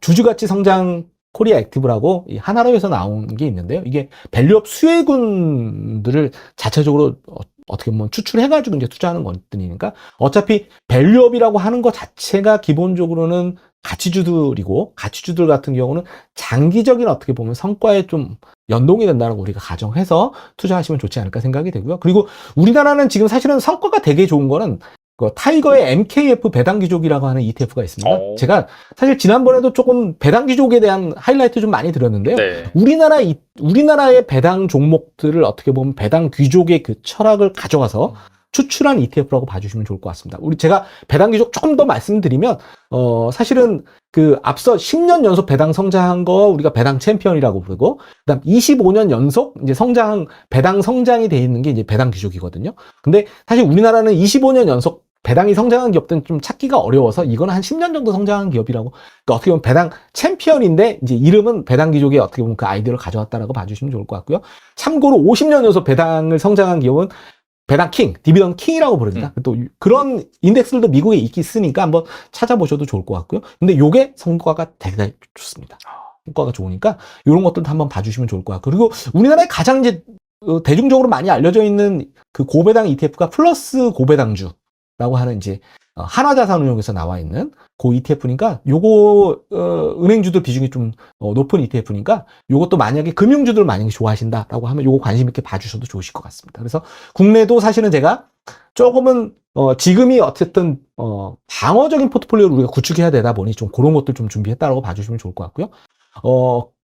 주주가치 성장 코리아 액티브라고 이 하나로에서 나온 게 있는데요. 이게 밸류업 수혜군들을 자체적으로 어떻게 보면 추출해가지고 이제 투자하는 것들이니까 어차피 밸류업이라고 하는 것 자체가 기본적으로는 가치주들이고 가치주들 같은 경우는 장기적인 어떻게 보면 성과에 좀 연동이 된다는 거 우리가 가정해서 투자하시면 좋지 않을까 생각이 되고요. 그리고 우리나라는 지금 사실은 성과가 되게 좋은 거는 타이거의 MKF 배당귀족이라고 하는 ETF가 있습니다. 제가 사실 지난번에도 조금 배당귀족에 대한 하이라이트 좀 많이 드렸는데요. 네. 우리나라의 배당 종목들을 어떻게 보면 배당귀족의 그 철학을 가져가서 추출한 ETF라고 봐주시면 좋을 것 같습니다. 제가 배당귀족 조금 더 말씀드리면, 사실은 그 앞서 10년 연속 배당 성장한 거 우리가 배당 챔피언이라고 부르고, 그 다음 25년 연속 이제 배당 성장이 돼 있는 게 이제 배당귀족이거든요. 근데 사실 우리나라는 25년 연속 배당이 성장한 기업들은 좀 찾기가 어려워서 이거는 한 10년 정도 성장한 기업이라고. 그러니까 어떻게 보면 배당 챔피언인데 이제 이름은 배당귀족의 어떻게 보면 그 아이디어를 가져왔다라고 봐주시면 좋을 것 같고요. 참고로 50년 연속 배당을 성장한 기업은 배당 킹, 디비던 킹이라고 부릅니다. 또 그런 인덱스들도 미국에 있으니까 한번 찾아보셔도 좋을 것 같고요. 근데 요게 성과가 대단히 좋습니다. 성과가 좋으니까 이런 것들도 한번 봐주시면 좋을 것 같고. 그리고 우리나라에 가장 이제 대중적으로 많이 알려져 있는 그 고배당 ETF가 플러스 고배당주라고 하는 이제 한화자산운용에서 나와 있는 그 ETF니까 요거 은행주들 비중이 좀 높은 ETF니까 요것도 만약에 금융주들 만약에 좋아하신다라고 하면 요거 관심 있게 봐주셔도 좋으실 것 같습니다. 그래서 국내도 사실은 제가 조금은 지금이 어쨌든 방어적인 포트폴리오를 우리가 구축해야 되다 보니 좀 그런 것들 좀 준비했다라고 봐주시면 좋을 것 같고요.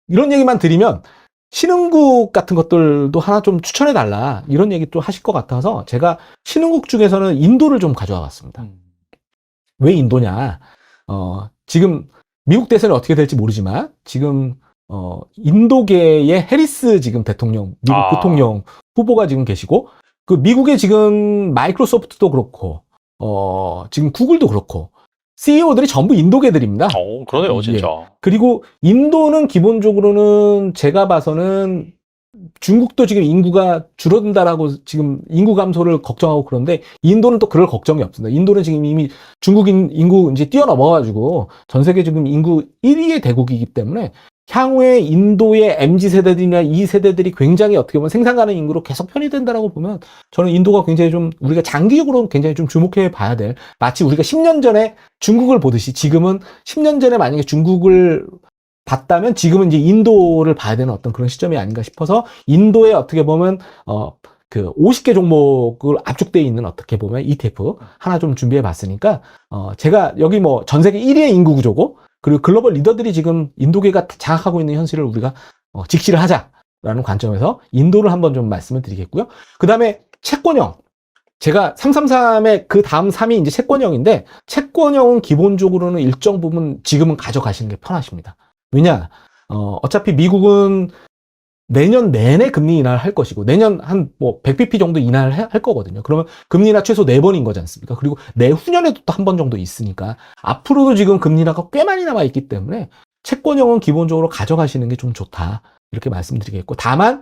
이런 얘기만 드리면 신흥국 같은 것들도 하나 좀 추천해달라 이런 얘기 또 하실 것 같아서 제가 신흥국 중에서는 인도를 좀 가져와 봤습니다. 왜 인도냐? 지금 미국 대선이 어떻게 될지 모르지만 지금 인도계의 해리스 지금 대통령, 미국 부통령 후보가 지금 계시고 그 미국에 지금 마이크로소프트도 그렇고 지금 구글도 그렇고 CEO들이 전부 인도계들입니다. 그러네요, 진짜. 예. 그리고 인도는 기본적으로는 제가 봐서는 중국도 지금 인구가 줄어든다라고 지금 인구 감소를 걱정하고 그런데 인도는 또 그럴 걱정이 없습니다. 인도는 지금 이미 중국 인구 이제 뛰어넘어가지고 전 세계 지금 인구 1위의 대국이기 때문에 향후에 인도의 MZ세대들이나 이 세대들이 굉장히 어떻게 보면 생산 가능 인구로 계속 편입된다라고 보면 저는 인도가 굉장히 좀 우리가 장기적으로는 굉장히 좀 주목해 봐야 될 마치 우리가 10년 전에 중국을 보듯이 지금은 10년 전에 만약에 중국을 봤다면 지금은 이제 인도를 봐야 되는 어떤 그런 시점이 아닌가 싶어서 인도에 어떻게 보면 그 50개 종목을 압축되어 있는 어떻게 보면 ETF 하나 좀 준비해 봤으니까 제가 여기 뭐 전 세계 1위의 인구 구조고 그리고 글로벌 리더들이 지금 인도계가 장악하고 있는 현실을 우리가 직시를 하자라는 관점에서 인도를 한번 좀 말씀을 드리겠고요. 그 다음에 채권형. 제가 333의 그 다음 3이 이제 채권형인데 채권형은 기본적으로는 일정 부분 지금은 가져가시는 게 편하십니다. 왜냐? 어차피 미국은 내년 내내 금리 인하를 할 것이고 내년 한 뭐 100bp 정도 인하를 할 거거든요. 그러면 금리 인하 최소 4번인 거지 않습니까? 그리고 내후년에도 또 한 번 정도 있으니까 앞으로도 지금 금리 인하가 꽤 많이 남아 있기 때문에 채권형은 기본적으로 가져가시는 게 좀 좋다. 이렇게 말씀드리겠고 다만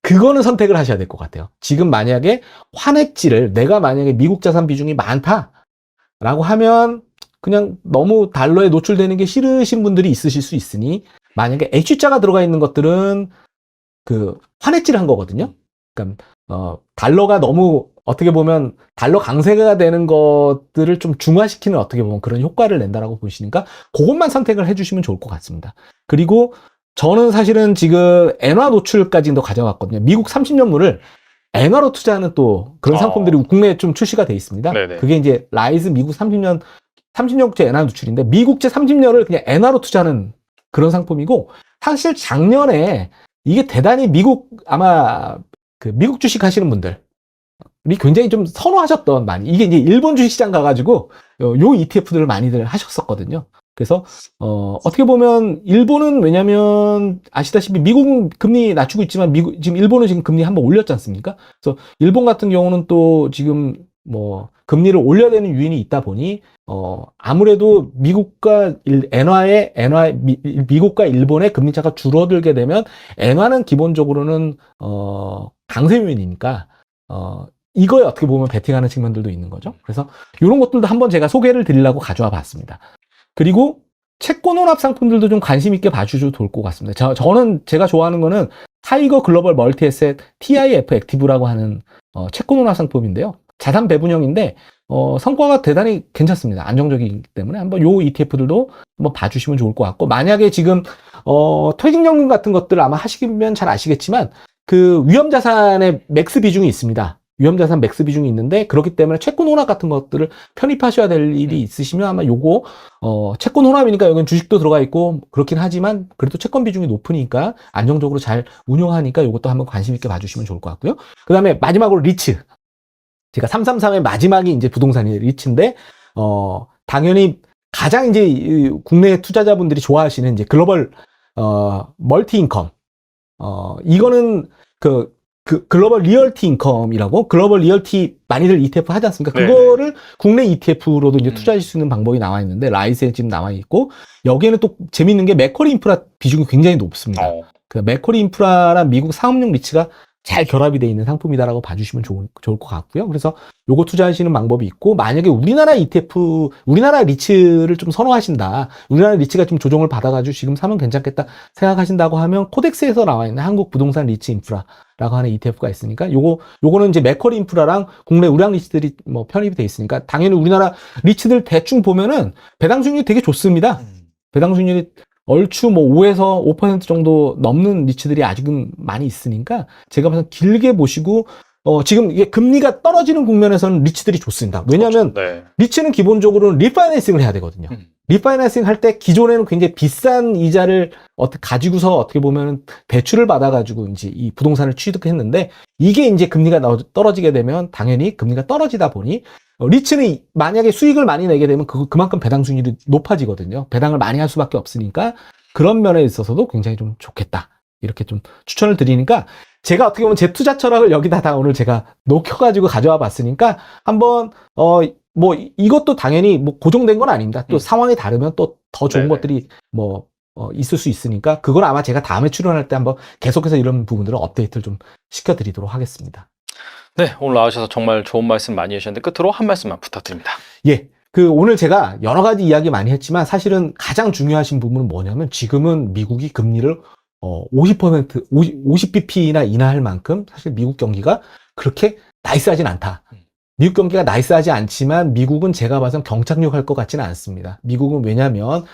그거는 선택을 하셔야 될 것 같아요. 지금 만약에 환액지를 내가 만약에 미국 자산 비중이 많다라고 하면 그냥 너무 달러에 노출되는 게 싫으신 분들이 있으실 수 있으니 만약에 H자가 들어가 있는 것들은 그 환액지를 한 거거든요. 그러니까 달러가 너무 어떻게 보면 달러 강세가 되는 것들을 좀 중화시키는 어떻게 보면 그런 효과를 낸다라고 보시니까 그것만 선택을 해주시면 좋을 것 같습니다. 그리고 저는 사실은 지금 엔화 노출까지도 가져왔거든요. 미국 30년물을 엔화로 투자하는 또 그런 상품들이 국내에 좀 출시가 돼 있습니다. 네네. 그게 이제 라이즈 미국 30년국제 엔화 노출인데 미국제 30년을 그냥 엔화로 투자하는 그런 상품이고 사실 작년에 이게 대단히 아마 그 미국 주식 하시는 분들이 굉장히 좀 선호하셨던 많이 이게 이제 일본 주식시장 가가지고 요 ETF들을 많이들 하셨었거든요. 그래서 어떻게 보면 일본은 왜냐면 아시다시피 미국은 금리 낮추고 있지만 지금 일본은 지금 금리 한번 올렸지 않습니까? 그래서 일본 같은 경우는 또 지금 뭐 금리를 올려야 되는 유인이 있다 보니 아무래도 미국과 미국과 일본의 금리 차가 줄어들게 되면 엔화는 기본적으로는 강세 요인이니까 이거에 어떻게 보면 베팅하는 측면들도 있는 거죠. 그래서 이런 것들도 한번 제가 소개를 드리려고 가져와 봤습니다. 그리고 채권 혼합 상품들도 좀 관심 있게 봐주셔도 좋을 것 같습니다. 저는 제가 좋아하는 거는 타이거 글로벌 멀티에셋 TIF 액티브라고 하는 채권 혼합 상품인데요. 자산 배분형인데 성과가 대단히 괜찮습니다. 안정적이기 때문에 한번 요 ETF들도 한번 봐주시면 좋을 것 같고 만약에 지금 퇴직연금 같은 것들 아마 하시면 잘 아시겠지만 그 위험자산의 맥스 비중이 있습니다. 위험자산 맥스 비중이 있는데 그렇기 때문에 채권 혼합 같은 것들을 편입하셔야 될 일이 있으시면 아마 요거 채권 혼합이니까 여기는 주식도 들어가 있고 그렇긴 하지만 그래도 채권 비중이 높으니까 안정적으로 잘 운용하니까 요것도 한번 관심 있게 봐주시면 좋을 것 같고요. 그 다음에 마지막으로 리츠. 제가 333의 마지막이 이제 부동산이 리츠인데 당연히 가장 이제 국내 투자자분들이 좋아하시는 이제 글로벌 멀티 인컴 이거는 그 글로벌 리얼티 인컴이라고 글로벌 리얼티 많이들 ETF 하지 않습니까? 그거를 국내 ETF로도 이제 투자할 수 있는 방법이 나와 있는데 라이스에 지금 나와 있고 여기에는 또 재밌는 게 맥쿼리 인프라 비중이 굉장히 높습니다. 그 맥쿼리 인프라랑 미국 상업용 리츠가 잘 결합이 되어 있는 상품이다라고 봐주시면 좋을 것 같고요. 그래서 요거 투자하시는 방법이 있고 만약에 우리나라 ETF, 우리나라 리츠를 좀 선호하신다. 우리나라 리츠가 좀 조정을 받아가지고 지금 사면 괜찮겠다 생각하신다고 하면 코덱스에서 나와 있는 한국 부동산 리츠 인프라라고 하는 ETF가 있으니까 요거는 이제 맥쿼리 인프라랑 국내 우량 리츠들이 뭐 편입이 돼 있으니까 당연히 우리나라 리츠들 대충 보면은 배당 수익률이 되게 좋습니다. 배당 수익률이 얼추 뭐 5에서 5% 정도 넘는 리츠들이 아직은 많이 있으니까 제가 봐서 길게 보시고 지금 이게 금리가 떨어지는 국면에서는 리츠들이 좋습니다. 왜냐하면 리츠는 기본적으로 리파이낸싱을 해야 되거든요. 리파이낸싱 할 때 기존에는 굉장히 비싼 이자를 가지고서 어떻게 보면 대출을 받아가지고 이제 이 부동산을 취득했는데 이게 이제 금리가 떨어지게 되면 당연히 금리가 떨어지다 보니 리츠는 만약에 수익을 많이 내게 되면 그만큼 배당 수익률이 높아지거든요. 배당을 많이 할 수밖에 없으니까 그런 면에 있어서도 굉장히 좀 좋겠다. 이렇게 좀 추천을 드리니까 제가 어떻게 보면 제 투자 철학을 여기다 다 오늘 제가 녹여가지고 가져와 봤으니까 한번 뭐 이것도 당연히 뭐 고정된 건 아닙니다. 또 상황이 다르면 또 더 좋은 것들이 뭐 있을 수 있으니까 그걸 아마 제가 다음에 출연할 때 한번 계속해서 이런 부분들을 업데이트를 좀 시켜드리도록 하겠습니다. 네, 오늘 나와주셔서 정말 좋은 말씀 많이 해주셨는데 끝으로 한 말씀만 부탁드립니다. 예. 오늘 제가 여러 가지 이야기 많이 했지만 사실은 가장 중요하신 부분은 뭐냐면 지금은 미국이 금리를 50bp나 인하할 만큼 사실 미국 경기가 그렇게 나이스하진 않다. 미국 경기가 나이스하지 않지만 미국은 제가 봐선 경착륙할 것 같지는 않습니다. 미국은 왜냐면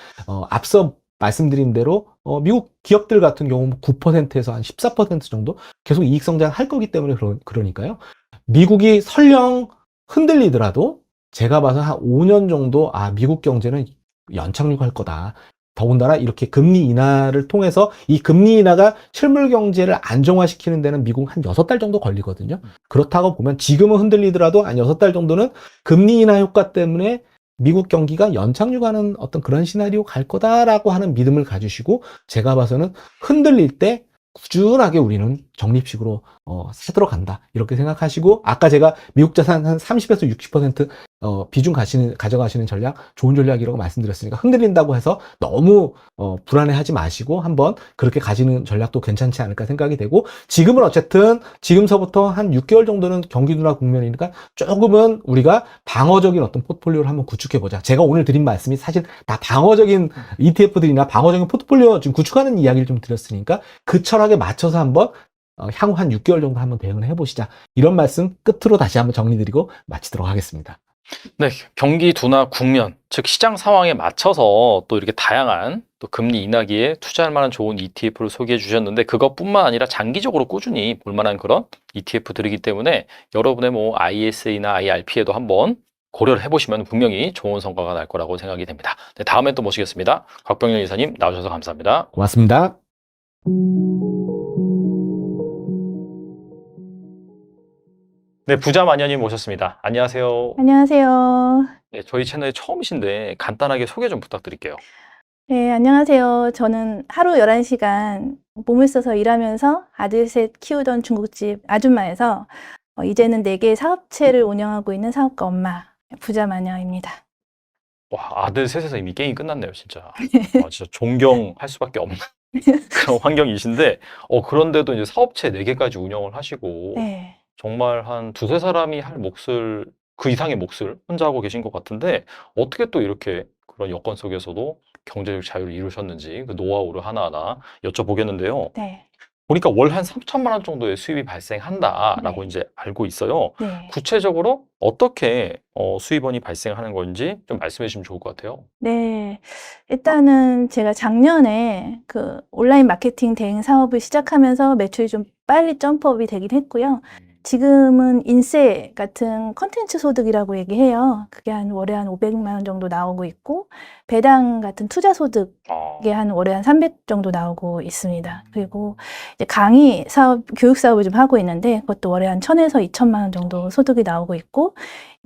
앞서 말씀드린 대로 미국 기업들 같은 경우 9%에서 한 14% 정도 계속 이익 성장할 거기 때문에 그러니까요. 미국이 설령 흔들리더라도 제가 봐서 한 5년 정도 미국 경제는 연착륙할 거다. 더군다나 이렇게 금리 인하를 통해서 이 금리 인하가 실물 경제를 안정화시키는 데는 미국 한 6달 정도 걸리거든요. 그렇다고 보면 지금은 흔들리더라도 한 6달 정도는 금리 인하 효과 때문에 미국 경기가 연착륙하는 어떤 그런 시나리오 갈 거다라고 하는 믿음을 가지시고 제가 봐서는 흔들릴 때 꾸준하게 우리는 적립식으로 사들어 간다 이렇게 생각하시고 아까 제가 미국 자산 한 30에서 60% 비중 가져가시는 전략 좋은 전략이라고 말씀드렸으니까 흔들린다고 해서 너무 불안해하지 마시고 한번 그렇게 가지는 전략도 괜찮지 않을까 생각이 되고 지금은 어쨌든 지금서부터 한 6개월 정도는 경기 둔화 국면이니까 조금은 우리가 방어적인 어떤 포트폴리오를 한번 구축해보자. 제가 오늘 드린 말씀이 사실 다 방어적인 ETF들이나 방어적인 포트폴리오 지금 구축하는 이야기를 좀 드렸으니까 그 철학에 맞춰서 한번 향후 한 6개월 정도 한번 대응을 해보시자. 이런 말씀 끝으로 다시 한번 정리드리고 마치도록 하겠습니다. 네, 경기 둔화 국면, 즉 시장 상황에 맞춰서 또 이렇게 다양한 또 금리 인하기에 투자할 만한 좋은 ETF를 소개해 주셨는데 그것뿐만 아니라 장기적으로 꾸준히 볼 만한 그런 ETF들이기 때문에 여러분의 뭐 ISA나 IRP에도 한번 고려를 해보시면 분명히 좋은 성과가 날 거라고 생각이 됩니다. 네, 다음에 또 모시겠습니다. 곽병렬 이사님 나오셔서 감사합니다. 고맙습니다. 네, 부자마녀님 모셨습니다. 안녕하세요. 안녕하세요. 네, 저희 채널에 처음이신데 간단하게 소개 좀 부탁드릴게요. 네, 안녕하세요. 저는 하루 11시간 몸을 써서 일하면서 아들 셋 키우던 중국집 아줌마에서 이제는 4개의 사업체를 운영하고 있는 사업가 엄마, 부자마녀입니다. 와, 아들 셋에서 이미 게임이 끝났네요, 진짜. 진짜 존경할 수밖에 없는 그런 환경이신데, 그런데도 이제 사업체 4개까지 운영을 하시고, 네. 정말 한 두세 사람이 할 몫을, 그 이상의 몫을 혼자 하고 계신 것 같은데, 어떻게 또 이렇게 그런 여건 속에서도 경제적 자유를 이루셨는지, 그 노하우를 하나하나 여쭤보겠는데요. 네. 보니까 월 한 3천만 원 정도의 수입이 발생한다라고 네. 이제 알고 있어요. 네. 구체적으로 어떻게 수입원이 발생하는 건지 좀 말씀해 주시면 좋을 것 같아요. 네. 일단은 제가 작년에 그 온라인 마케팅 대행 사업을 시작하면서 매출이 좀 빨리 점프업이 되긴 했고요. 지금은 인세 같은 컨텐츠 소득이라고 얘기해요. 그게 월에 한 500만 원 정도 나오고 있고, 배당 같은 투자 소득이 월에 한 300 정도 나오고 있습니다. 그리고 이제 강의 사업, 교육 사업을 좀 하고 있는데, 그것도 월에 한 1000에서 2000만 원 정도 소득이 나오고 있고,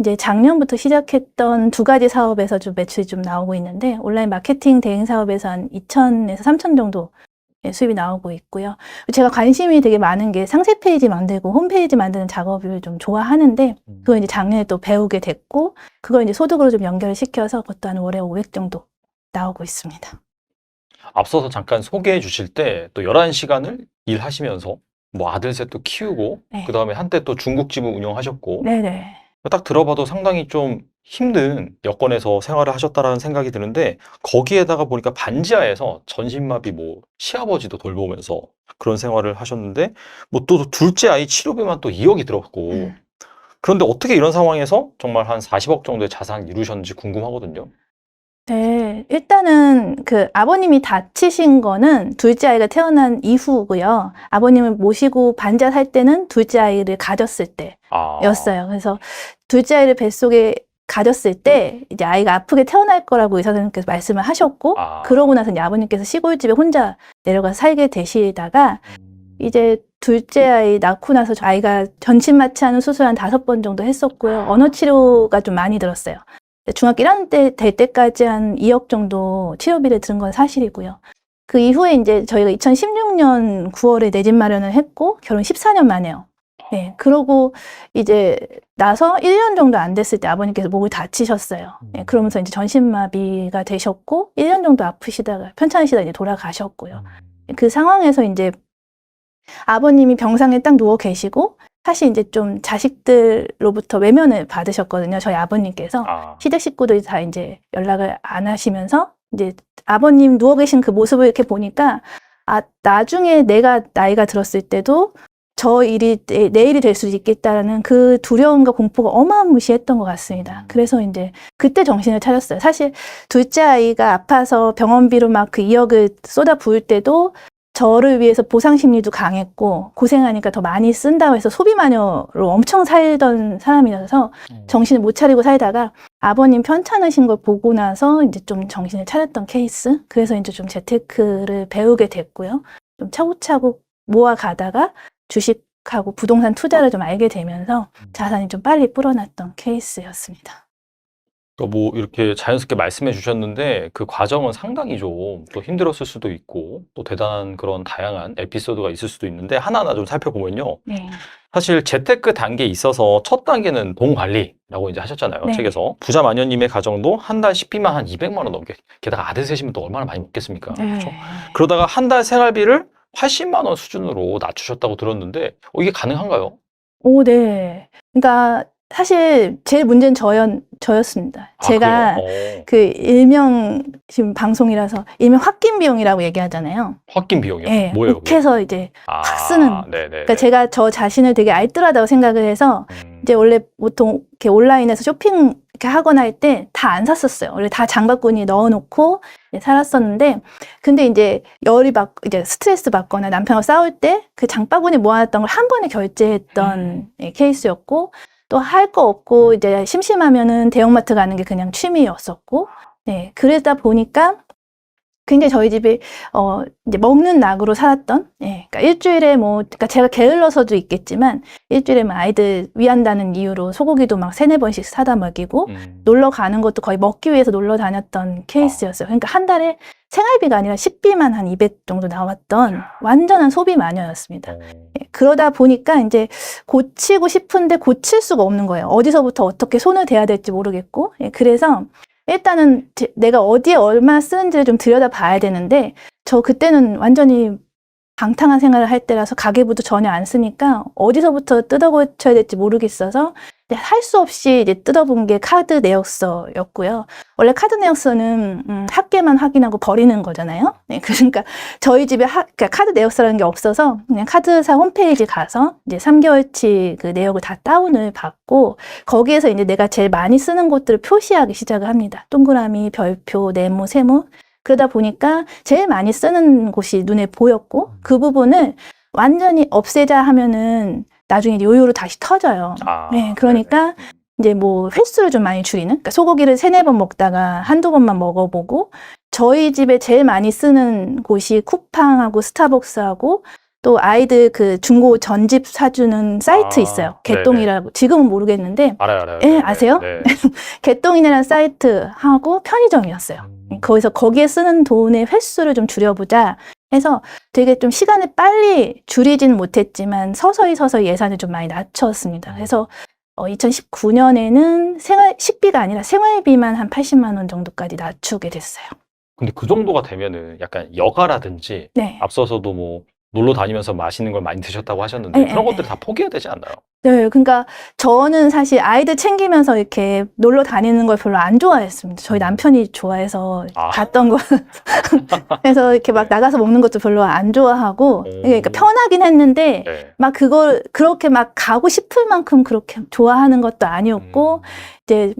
이제 작년부터 시작했던 2가지 사업에서 좀 매출이 좀 나오고 있는데, 온라인 마케팅 대행 사업에서 한 2000에서 3000 정도 수입이 나오고 있고요. 제가 관심이 되게 많은 게 상세 페이지 만들고 홈페이지 만드는 작업을 좀 좋아하는데, 그거 이제 작년에 또 배우게 됐고, 그걸 이제 소득으로 좀 연결시켜서 그것도 한 월에 500 정도 나오고 있습니다. 앞서서 잠깐 소개해 주실 때 또 11시간을 일하시면서 뭐 아들 셋도 키우고 네. 그다음에 한때 또 중국집을 운영하셨고 네네. 딱 들어봐도 상당히 좀 힘든 여건에서 생활을 하셨다라는 생각이 드는데 거기에다가 보니까 반지하에서 전신마비 뭐 시아버지도 돌보면서 그런 생활을 하셨는데 뭐 또 둘째 아이 치료비만 또 2억이 들었고 그런데 어떻게 이런 상황에서 정말 한 40억 정도의 자산을 이루셨는지 궁금하거든요. 네, 일단은 그 아버님이 다치신 거는 둘째 아이가 태어난 이후고요. 아버님을 모시고 반지하 살 때는 둘째 아이를 가졌을 때였어요. 그래서 둘째 아이를 뱃속에 가졌을 때 이제 아이가 아프게 태어날 거라고 의사 선생님께서 말씀을 하셨고, 그러고 나서 이제 아버님께서 시골집에 혼자 내려가서 살게 되시다가 이제 둘째 아이 낳고 나서 아이가 전신 마취하는 수술 한 5번 정도 했었고요. 언어 치료가 좀 많이 들었어요. 중학교 1학년 때 될 때까지 한 2억 정도 치료비를 들은 건 사실이고요. 그 이후에 이제 저희가 2016년 9월에 내 집 마련을 했고, 결혼 14년 만에요. 네, 그러고 이제 나서 1년 정도 안 됐을 때 아버님께서 목을 다치셨어요. 네, 그러면서 이제 전신마비가 되셨고, 1년 정도 아프시다가, 편찮으시다가 이제 돌아가셨고요. 그 상황에서 이제 아버님이 병상에 딱 누워 계시고, 사실 이제 좀 자식들로부터 외면을 받으셨거든요. 저희 아버님께서. 시댁 식구들이 다 이제 연락을 안 하시면서 이제 아버님 누워 계신 그 모습을 이렇게 보니까 나중에 내가 나이가 들었을 때도 저 일이 내 일이 될 수도 있겠다라는 그 두려움과 공포가 어마무시했던 것 같습니다. 그래서 이제 그때 정신을 차렸어요. 사실 둘째 아이가 아파서 병원비로 막 그 2억을 쏟아 부을 때도 저를 위해서 보상 심리도 강했고, 고생하니까 더 많이 쓴다고 해서 소비 마녀로 엄청 살던 사람이라서 정신을 못 차리고 살다가 아버님 편찮으신 걸 보고 나서 이제 좀 정신을 차렸던 케이스. 그래서 이제 좀 재테크를 배우게 됐고요. 좀 차곡차곡 모아가다가 주식하고 부동산 투자를 좀 알게 되면서 자산이 좀 빨리 불어났던 케이스였습니다. 그러니까 뭐 이렇게 자연스럽게 말씀해 주셨는데 그 과정은 상당히 좀 또 힘들었을 수도 있고 또 대단한 그런 다양한 에피소드가 있을 수도 있는데 하나하나 좀 살펴보면요. 네. 사실 재테크 단계에 있어서 첫 단계는 돈 관리라고 이제 하셨잖아요. 네. 책에서. 부자 마녀님의 가정도 한 달 식비만 한 200만 원 넘게. 게다가 아들 셋이면 또 얼마나 많이 먹겠습니까? 그렇죠? 그러다가 한 달 생활비를 80만 원 수준으로 낮추셨다고 들었는데 이게 가능한가요? 오, 네. 그러니까 사실 제일 문제는 저였습니다. 제가 그래요? 그 일명 지금 방송이라서 일명 홧김 비용이라고 얘기하잖아요. 홧김 비용이요? 예, 뭐예요, 그게? 욱해서 이제 확 쓰는. 네네. 그러니까 제가 저 자신을 되게 알뜰하다고 생각을 해서 이제 원래 보통 이렇게 온라인에서 쇼핑 이렇게 하거나 할 때 다 안 샀었어요. 원래 다 장바구니에 넣어놓고 살았었는데, 근데 이제 이제 스트레스 받거나 남편과 싸울 때 그 장바구니 모아놨던 걸 한 번에 결제했던 케이스였고, 또 할 거 없고 이제 심심하면은 대형마트 가는 게 그냥 취미였었고, 네, 그러다 보니까 굉장히 저희 집이 이제 먹는 낙으로 살았던, 그러니까 일주일에 그러니까 제가 게을러서도 있겠지만 일주일에 아이들 위한다는 이유로 소고기도 막 3-4번씩 사다 먹이고 놀러 가는 것도 거의 먹기 위해서 놀러 다녔던 케이스였어요. 그러니까 한 달에 생활비가 아니라 식비만 한 200 정도 나왔던 완전한 소비 마녀였습니다. 그러다 보니까 이제 고치고 싶은데 고칠 수가 없는 거예요. 어디서부터 어떻게 손을 대야 될지 모르겠고, 그래서 일단은 내가 어디에 얼마 쓰는지를 좀 들여다 봐야 되는데, 저 그때는 완전히 방탕한 생활을 할 때라서 가계부도 전혀 안 쓰니까 어디서부터 뜯어고쳐야 될지 모르겠어서 할 수 없이 이제 뜯어본 게 카드 내역서였고요. 원래 카드 내역서는 합계만 확인하고 버리는 거잖아요. 네, 그러니까 저희 집에 그러니까 카드 내역서라는 게 없어서 그냥 카드사 홈페이지 가서 이제 3개월치 그 내역을 다 다운을 받고 거기에서 이제 내가 제일 많이 쓰는 곳들을 표시하기 시작을 합니다. 동그라미, 별표, 네모, 세모. 그러다 보니까 제일 많이 쓰는 곳이 눈에 보였고, 그 부분을 완전히 없애자 하면은 나중에 요요로 다시 터져요. 네, 그러니까 이제 횟수를 좀 많이 줄이는, 그러니까 소고기를 3-4번 먹다가 한두 번만 먹어보고, 저희 집에 제일 많이 쓰는 곳이 쿠팡하고 스타벅스하고 또 아이들 그 중고 전집 사주는 사이트 있어요. 개똥이라고. 지금은 모르겠는데. 알아요. 네, 아세요? 네. 개똥이라는 사이트하고 편의점이었어요. 거기서 거기에 쓰는 돈의 횟수를 좀 줄여보자 해서 되게 좀 시간을 빨리 줄이지는 못했지만 서서히 예산을 좀 많이 낮췄습니다. 그래서 2019년에는 식비가 아니라 생활비만 한 80만 원 정도까지 낮추게 됐어요. 근데 그 정도가 되면은 약간 여가라든지 네. 앞서서도 놀러 다니면서 맛있는 걸 많이 드셨다고 하셨는데 그런 것들 다 포기해야 되지 않나요? 네, 그러니까 저는 사실 아이들 챙기면서 이렇게 놀러 다니는 걸 별로 안 좋아했습니다. 저희 남편이 좋아해서 갔던 거. 그래서 이렇게 막 나가서 먹는 것도 별로 안 좋아하고, 그러니까 편하긴 했는데 막 그걸 그렇게 막 가고 싶을 만큼 그렇게 좋아하는 것도 아니었고, 이제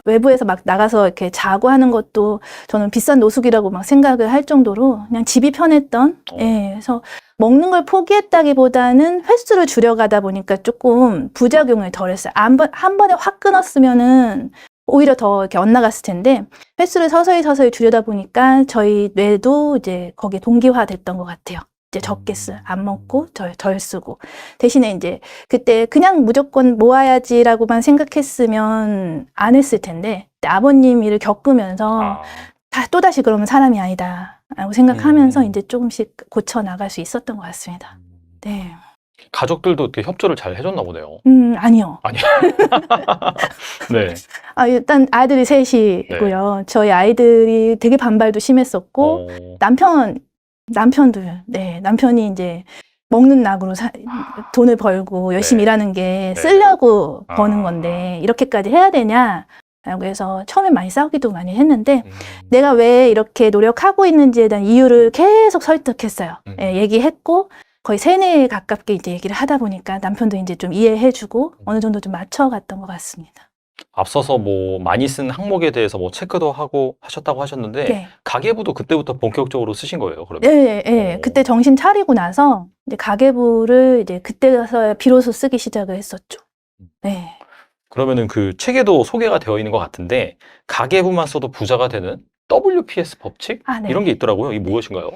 외부에서 막 나가서 이렇게 자고 하는 것도 저는 비싼 노숙이라고 막 생각을 할 정도로 그냥 집이 편했던, 그래서 먹는 걸 포기했다기보다는 횟수를 줄여가다 보니까 조금 부작용을 덜 했어요. 한 번에 확 끊었으면은 오히려 더 이렇게 엇나갔을 텐데, 횟수를 서서히 줄여다 보니까 저희 뇌도 이제 거기에 동기화 됐던 것 같아요. 이제 적게 안 먹고 덜 쓰고. 대신에 이제 그때 그냥 무조건 모아야지라고만 생각했으면 안 했을 텐데, 아버님 일을 겪으면서 또다시 그러면 사람이 아니다 라고 생각하면서 이제 조금씩 고쳐 나갈 수 있었던 것 같습니다. 네. 가족들도 이렇게 협조를 잘 해줬나 보네요. 아니요. 네. 일단 아들이 셋이고요. 네. 저희 아이들이 되게 반발도 심했었고, 남편도요. 네. 남편이 이제 먹는 낙으로 돈을 벌고 열심히 일하는 게 쓰려고 버는 건데 이렇게까지 해야 되냐? 라고 해서 처음에 많이 싸우기도 많이 했는데 내가 왜 이렇게 노력하고 있는지에 대한 이유를 계속 설득했어요. 얘기했고 거의 3-4 가깝게 이제 얘기를 하다 보니까 남편도 이제 좀 이해해주고 어느 정도 좀 맞춰갔던 것 같습니다. 앞서서 많이 쓴 항목에 대해서 체크도 하고 하셨다고 하셨는데 가계부도 그때부터 본격적으로 쓰신 거예요, 그러면? 네. 그때 정신 차리고 나서 이제 가계부를 이제 그때서야 비로소 쓰기 시작을 했었죠. 네. 그러면은 그 책에도 소개가 되어 있는 것 같은데 가계부만 써도 부자가 되는 WPS 법칙? 이런 게 있더라고요. 이게 무엇인가요?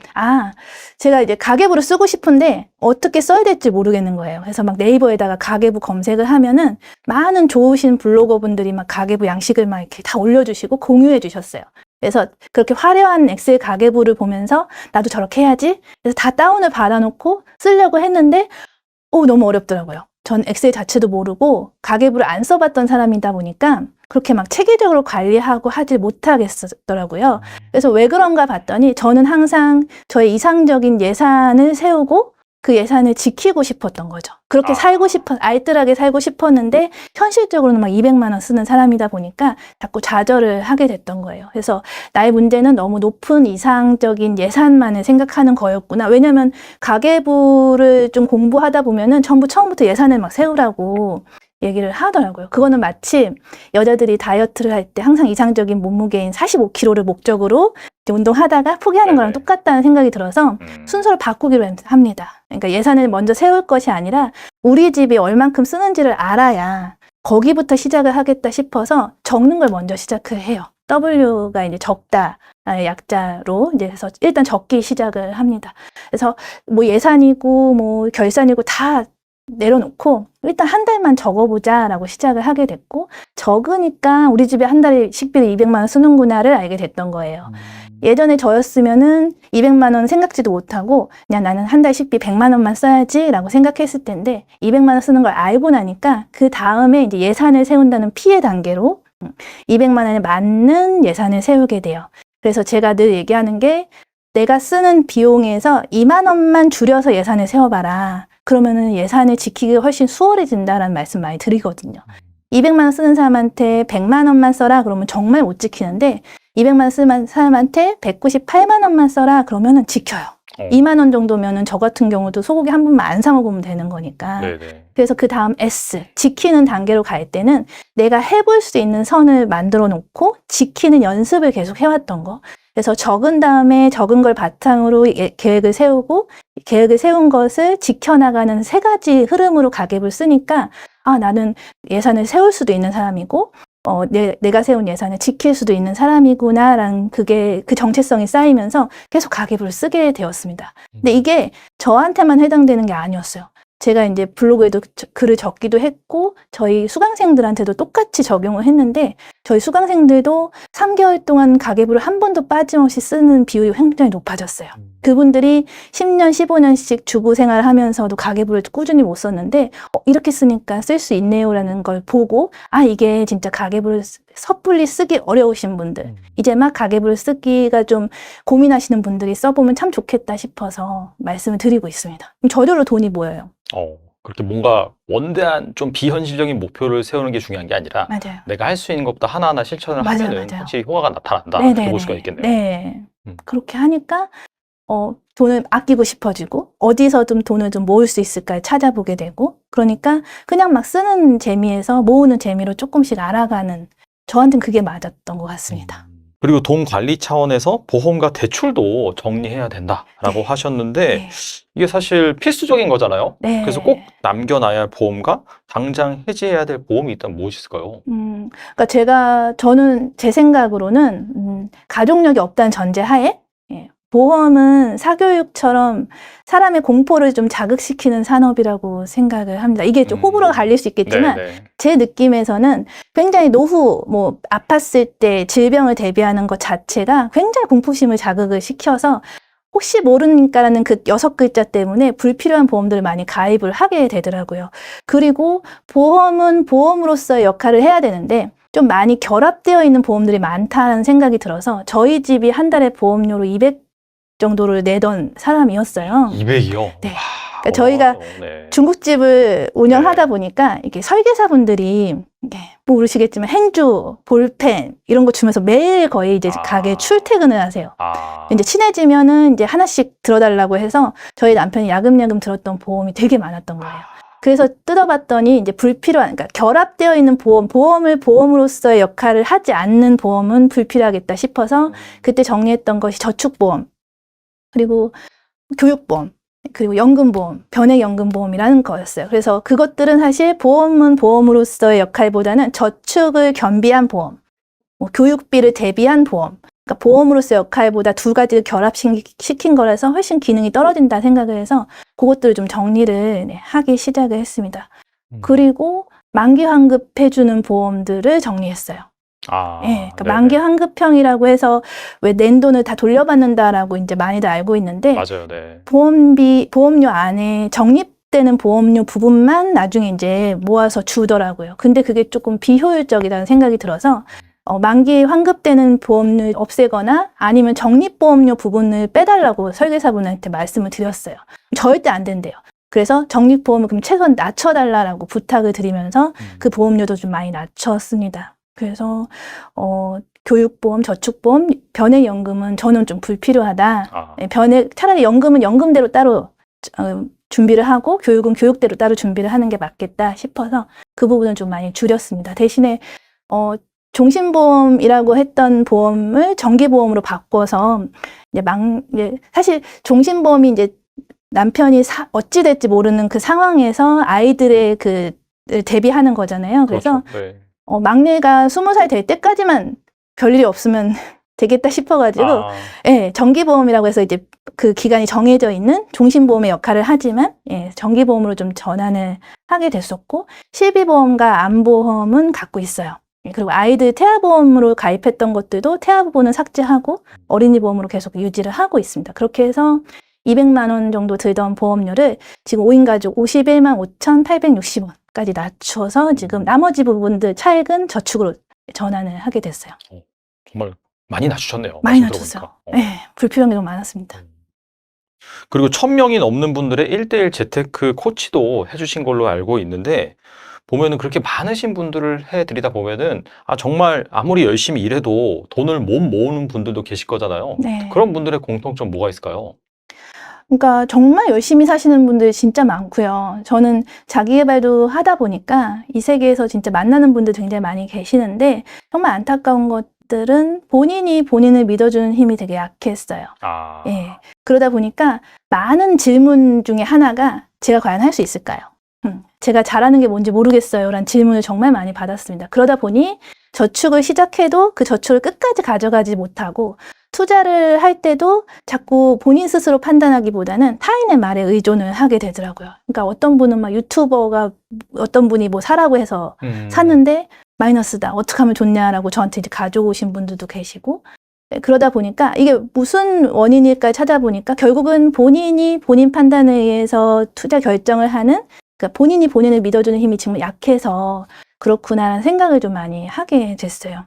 제가 이제 가계부를 쓰고 싶은데 어떻게 써야 될지 모르겠는 거예요. 그래서 막 네이버에다가 가계부 검색을 하면은 많은 좋으신 블로거분들이 막 가계부 양식을 막 이렇게 다 올려주시고 공유해 주셨어요. 그래서 그렇게 화려한 엑셀 가계부를 보면서 나도 저렇게 해야지. 그래서 다 다운을 받아놓고 쓰려고 했는데 너무 어렵더라고요. 전 엑셀 자체도 모르고 가계부를 안 써봤던 사람이다 보니까 그렇게 막 체계적으로 관리하고 하지 못하겠더라고요. 그래서 왜 그런가 봤더니 저는 항상 저의 이상적인 예산을 세우고 그 예산을 지키고 싶었던 거죠. 그렇게 알뜰하게 살고 싶었는데 현실적으로는 막 200만 원 쓰는 사람이다 보니까 자꾸 좌절을 하게 됐던 거예요. 그래서 나의 문제는 너무 높은 이상적인 예산만을 생각하는 거였구나. 왜냐면 가계부를 좀 공부하다 보면은 전부 처음부터 예산을 막 세우라고 얘기를 하더라고요. 그거는 마치 여자들이 다이어트를 할 때 항상 이상적인 몸무게인 45kg를 목적으로 운동하다가 포기하는 거랑 똑같다는 생각이 들어서 순서를 바꾸기로 합니다. 그러니까 예산을 먼저 세울 것이 아니라 우리 집이 얼만큼 쓰는지를 알아야 거기부터 시작을 하겠다 싶어서 적는 걸 먼저 시작을 해요. W가 이제 적다 약자로 이제 해서 일단 적기 시작을 합니다. 그래서 뭐 예산이고 뭐 결산이고 다 내려놓고 일단 한 달만 적어보자라고 시작을 하게 됐고, 적으니까 우리 집에 한 달에 식비를 200만 원 쓰는구나를 알게 됐던 거예요. 예전에 저였으면은 200만 원 생각지도 못하고 그냥 나는 한 달 식비 100만 원만 써야지라고 생각했을 텐데 200만 원 쓰는 걸 알고 나니까 그 다음에 이제 예산을 세운다는 피해 단계로 200만 원에 맞는 예산을 세우게 돼요. 그래서 제가 늘 얘기하는 게 내가 쓰는 비용에서 2만 원만 줄여서 예산을 세워봐라. 그러면은 예산을 지키기가 훨씬 수월해진다라는 말씀 많이 드리거든요. 200만 원 쓰는 사람한테 100만 원만 써라 그러면 정말 못 지키는데 200만 원 쓰는 사람한테 198만 원만 써라 그러면은 지켜요. 2만 원 정도면은 저 같은 경우도 소고기 한 번만 안 사 먹으면 되는 거니까. 네네. 그래서 그 다음 S, 지키는 단계로 갈 때는 내가 해볼 수 있는 선을 만들어 놓고 지키는 연습을 계속 해왔던 거. 그래서 적은 다음에 적은 걸 바탕으로 계획을 세우고 계획을 세운 것을 지켜나가는 세 가지 흐름으로 가계부를 쓰니까 나는 예산을 세울 수도 있는 사람이고 내가 세운 예산을 지킬 수도 있는 사람이구나라는 그 정체성이 쌓이면서 계속 가계부를 쓰게 되었습니다. 근데 이게 저한테만 해당되는 게 아니었어요. 제가 이제 블로그에도 글을 적기도 했고 저희 수강생들한테도 똑같이 적용을 했는데 저희 수강생들도 3개월 동안 가계부를 한 번도 빠짐없이 쓰는 비율이 굉장히 높아졌어요. 그분들이 10년, 15년씩 주부 생활을 하면서도 가계부를 꾸준히 못 썼는데 이렇게 쓰니까 쓸 수 있네요라는 걸 보고 이게 진짜 가계부를 섣불리 쓰기 어려우신 분들 이제 막 가계부를 쓰기가 좀 고민하시는 분들이 써보면 참 좋겠다 싶어서 말씀을 드리고 있습니다. 저절로 돈이 모여요. 그렇게 뭔가 원대한 좀 비현실적인 목표를 세우는 게 중요한 게 아니라 맞아요. 내가 할 수 있는 것부터 하나하나 실천을 하면은 맞아요. 확실히 효과가 나타난다 이렇게 볼 수가 있겠네요. 네. 그렇게 하니까 돈을 아끼고 싶어지고 어디서든 돈을 좀 모을 수 있을까 찾아보게 되고 그러니까 그냥 막 쓰는 재미에서 모으는 재미로 조금씩 알아가는 저한테는 그게 맞았던 것 같습니다. 그리고 돈 관리 차원에서 보험과 대출도 정리해야 된다라고 하셨는데 이게 사실 필수적인 거잖아요. 그래서 꼭 남겨놔야 할 보험과 당장 해지해야 될 보험이 있다면 무엇이 있을까요? 그러니까 저는 제 생각으로는 가족력이 없다는 전제하에 보험은 사교육처럼 사람의 공포를 좀 자극시키는 산업이라고 생각을 합니다. 이게 좀 호불호가 갈릴 수 있겠지만 제 느낌에서는 굉장히 노후, 아팠을 때 질병을 대비하는 것 자체가 굉장히 공포심을 자극을 시켜서 혹시 모르니까라는 그 6글자 때문에 불필요한 보험들을 많이 가입을 하게 되더라고요. 그리고 보험은 보험으로서의 역할을 해야 되는데 좀 많이 결합되어 있는 보험들이 많다는 생각이 들어서 저희 집이 한 달에 보험료로 200 정도를 내던 사람이었어요. 200이요? 네. 그러니까 저희가 중국집을 운영하다 보니까 이게 설계사분들이 모르시겠지만 행주, 볼펜 이런 거 주면서 매일 거의 이제 가게에 출퇴근을 하세요. 이제 친해지면은 이제 하나씩 들어달라고 해서 저희 남편이 야금야금 들었던 보험이 되게 많았던 거예요. 그래서 뜯어봤더니 이제 그러니까 결합되어 있는 보험을 보험으로서의 역할을 하지 않는 보험은 불필요하겠다 싶어서 그때 정리했던 것이 저축보험, 그리고 교육보험, 그리고 연금보험, 변액연금보험이라는 거였어요. 그래서 그것들은 사실 보험은 보험으로서의 역할보다는 저축을 겸비한 보험, 교육비를 대비한 보험, 그러니까 보험으로서의 역할보다 두 가지를 결합시킨 거라서 훨씬 기능이 떨어진다 생각을 해서 그것들을 좀 정리를 하기 시작을 했습니다. 그리고 만기 환급해주는 보험들을 정리했어요. 그러니까 만기 환급형이라고 해서 왜 낸 돈을 다 돌려받는다라고 이제 많이들 알고 있는데 맞아요, 보험료 안에 적립되는 보험료 부분만 나중에 이제 모아서 주더라고요. 근데 그게 조금 비효율적이라는 생각이 들어서 만기 환급되는 보험료 없애거나 아니면 적립보험료 부분을 빼달라고 설계사분한테 말씀을 드렸어요. 절대 안 된대요. 그래서 적립보험을 그럼 최소한 낮춰달라고 부탁을 드리면서 그 보험료도 좀 많이 낮췄습니다. 그래서 교육보험, 저축보험, 변액연금은 저는 좀 불필요하다. 차라리 연금은 연금대로 따로 준비를 하고 교육은 교육대로 따로 준비를 하는 게 맞겠다 싶어서 그 부분은 좀 많이 줄였습니다. 대신에 종신보험이라고 했던 보험을 정기보험으로 바꿔서 이제 사실 종신보험이 이제 남편이 어찌 될지 모르는 그 상황에서 아이들의 대비하는 거잖아요. 그래서 그렇죠. 네. 막내가 20살 될 때까지만 별일이 없으면 되겠다 싶어가지고, 예, 정기보험이라고 해서 이제 그 기간이 정해져 있는 종신보험의 역할을 하지만, 예, 정기보험으로 좀 전환을 하게 됐었고, 실비보험과 암보험은 갖고 있어요. 예, 그리고 아이들 태아보험으로 가입했던 것들도 태아보험은 삭제하고 어린이보험으로 계속 유지를 하고 있습니다. 그렇게 해서 200만 원 정도 들던 보험료를 지금 5인 가족 51만 5,860원까지 낮춰서 지금 나머지 부분들 차액은 저축으로 전환을 하게 됐어요. 정말 많이 낮추셨네요. 많이 낮췄어요. 네, 불필요한 게 너무 많았습니다. 그리고 1,000명이 넘는 분들의 1:1 재테크 코치도 해주신 걸로 알고 있는데 보면은 그렇게 많으신 분들을 해드리다 보면은 정말 아무리 열심히 일해도 돈을 못 모으는 분들도 계실 거잖아요. 네. 그런 분들의 공통점 뭐가 있을까요? 그러니까 정말 열심히 사시는 분들 진짜 많고요. 저는 자기계발도 하다 보니까 이 세계에서 진짜 만나는 분들 굉장히 많이 계시는데 정말 안타까운 것들은 본인이 본인을 믿어주는 힘이 되게 약했어요. 예. 그러다 보니까 많은 질문 중에 하나가 제가 과연 할 수 있을까요? 제가 잘하는 게 뭔지 모르겠어요. 라는 질문을 정말 많이 받았습니다. 그러다 보니 저축을 시작해도 그 저축을 끝까지 가져가지 못하고 투자를 할 때도 자꾸 본인 스스로 판단하기보다는 타인의 말에 의존을 하게 되더라고요. 그러니까 어떤 분은 막 유튜버가 어떤 분이 뭐 사라고 해서 샀는데 마이너스다. 어떻게 하면 좋냐라고 저한테 이제 가져오신 분들도 계시고 그러다 보니까 이게 무슨 원인일까 찾아보니까 결국은 본인이 본인 판단에 의해서 투자 결정을 하는 그러니까 본인이 본인을 믿어주는 힘이 지금 약해서 그렇구나라는 생각을 좀 많이 하게 됐어요.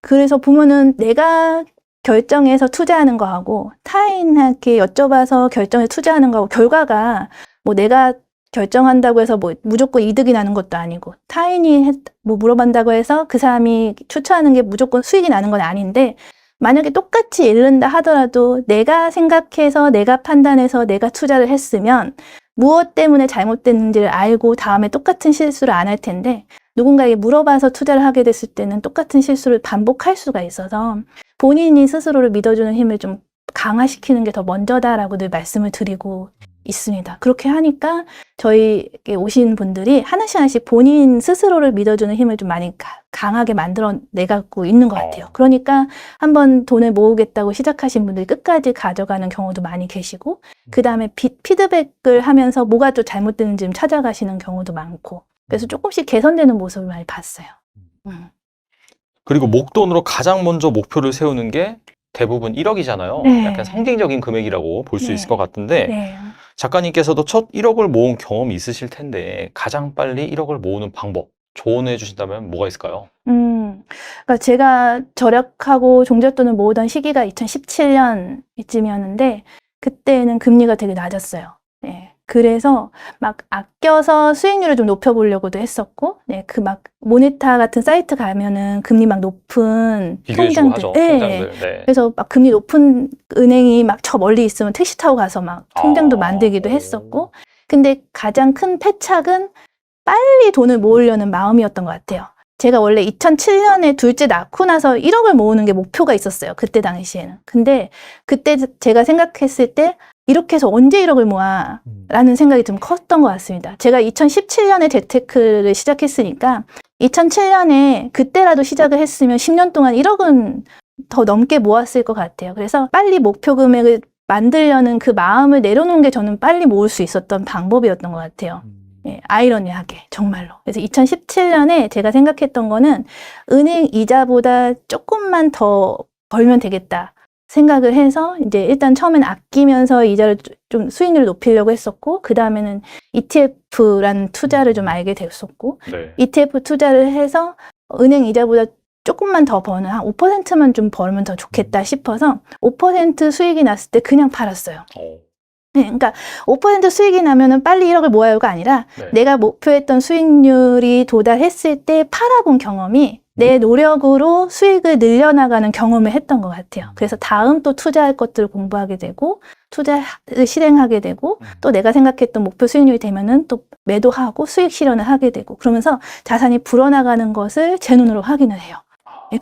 그래서 보면은 내가 결정해서 투자하는 거하고 타인에게 여쭤봐서 결정해서 투자하는 거하고 결과가 뭐 내가 결정한다고 해서 뭐 무조건 이득이 나는 것도 아니고 타인이 뭐 물어본다고 해서 그 사람이 추천하는 게 무조건 수익이 나는 건 아닌데 만약에 똑같이 잃는다 하더라도 내가 생각해서 내가 판단해서 내가 투자를 했으면 무엇 때문에 잘못됐는지를 알고 다음에 똑같은 실수를 안 할 텐데 누군가에게 물어봐서 투자를 하게 됐을 때는 똑같은 실수를 반복할 수가 있어서 본인이 스스로를 믿어주는 힘을 좀 강화시키는 게 더 먼저다라고 늘 말씀을 드리고 있습니다. 그렇게 하니까 저희에게 오신 분들이 하나씩 본인 스스로를 믿어주는 힘을 좀 많이 강하게 만들어 내갖고 있는 것 같아요. 그러니까 한번 돈을 모으겠다고 시작하신 분들이 끝까지 가져가는 경우도 많이 계시고 그 다음에 피드백을 하면서 뭐가 또 잘못됐는지 좀 찾아가시는 경우도 많고 그래서 조금씩 개선되는 모습을 많이 봤어요. 그리고 목돈으로 가장 먼저 목표를 세우는 게 대부분 1억이잖아요. 네. 약간 상징적인 금액이라고 볼 수 네. 있을 것 같은데 네. 작가님께서도 첫 1억을 모은 경험이 있으실 텐데 가장 빨리 1억을 모으는 방법 조언해 주신다면 뭐가 있을까요? 그러니까 제가 절약하고 종잣돈을 모으던 시기가 2017년 이쯤이었는데 그때는 금리가 되게 낮았어요. 네. 그래서 막 아껴서 수익률을 좀 높여보려고도 했었고, 네, 그 막 모니타 같은 사이트 가면은 금리 막 높은 비교해주고 하죠. 네. 통장들. 네. 그래서 막 금리 높은 은행이 막 저 멀리 있으면 택시 타고 가서 막 통장도 만들기도 했었고, 근데 가장 큰 패착은 빨리 돈을 모으려는 마음이었던 것 같아요. 제가 원래 2007년에 둘째 낳고 나서 1억을 모으는 게 목표가 있었어요. 그때 당시에는. 근데 그때 제가 생각했을 때 이렇게 해서 언제 1억을 모아? 라는 생각이 좀 컸던 것 같습니다. 제가 2017년에 재테크를 시작했으니까 2007년에 그때라도 시작을 했으면 10년 동안 1억은 더 넘게 모았을 것 같아요. 그래서 빨리 목표 금액을 만들려는 그 마음을 내려놓은 게 저는 빨리 모을 수 있었던 방법이었던 것 같아요. 예, 아이러니하게 정말로. 그래서 2017년에 제가 생각했던 거는 은행 이자보다 조금만 더 벌면 되겠다 생각을 해서 이제 일단 처음엔 아끼면서 이자를 좀 수익률을 높이려고 했었고 그 다음에는 ETF라는 투자를 좀 알게 됐었고 네. ETF 투자를 해서 은행 이자보다 조금만 더 버는 한 5%만 좀 벌면 더 좋겠다 싶어서 5% 수익이 났을 때 그냥 팔았어요. 네, 그러니까 5% 수익이 나면은 빨리 1억을 모아요가 아니라 네. 내가 목표했던 수익률이 도달했을 때 팔아본 경험이 내 노력으로 수익을 늘려나가는 경험을 했던 것 같아요. 그래서 다음 또 투자할 것들을 공부하게 되고 투자를 실행하게 되고 또 내가 생각했던 목표 수익률이 되면은 또 매도하고 수익 실현을 하게 되고 그러면서 자산이 불어나가는 것을 제 눈으로 확인을 해요.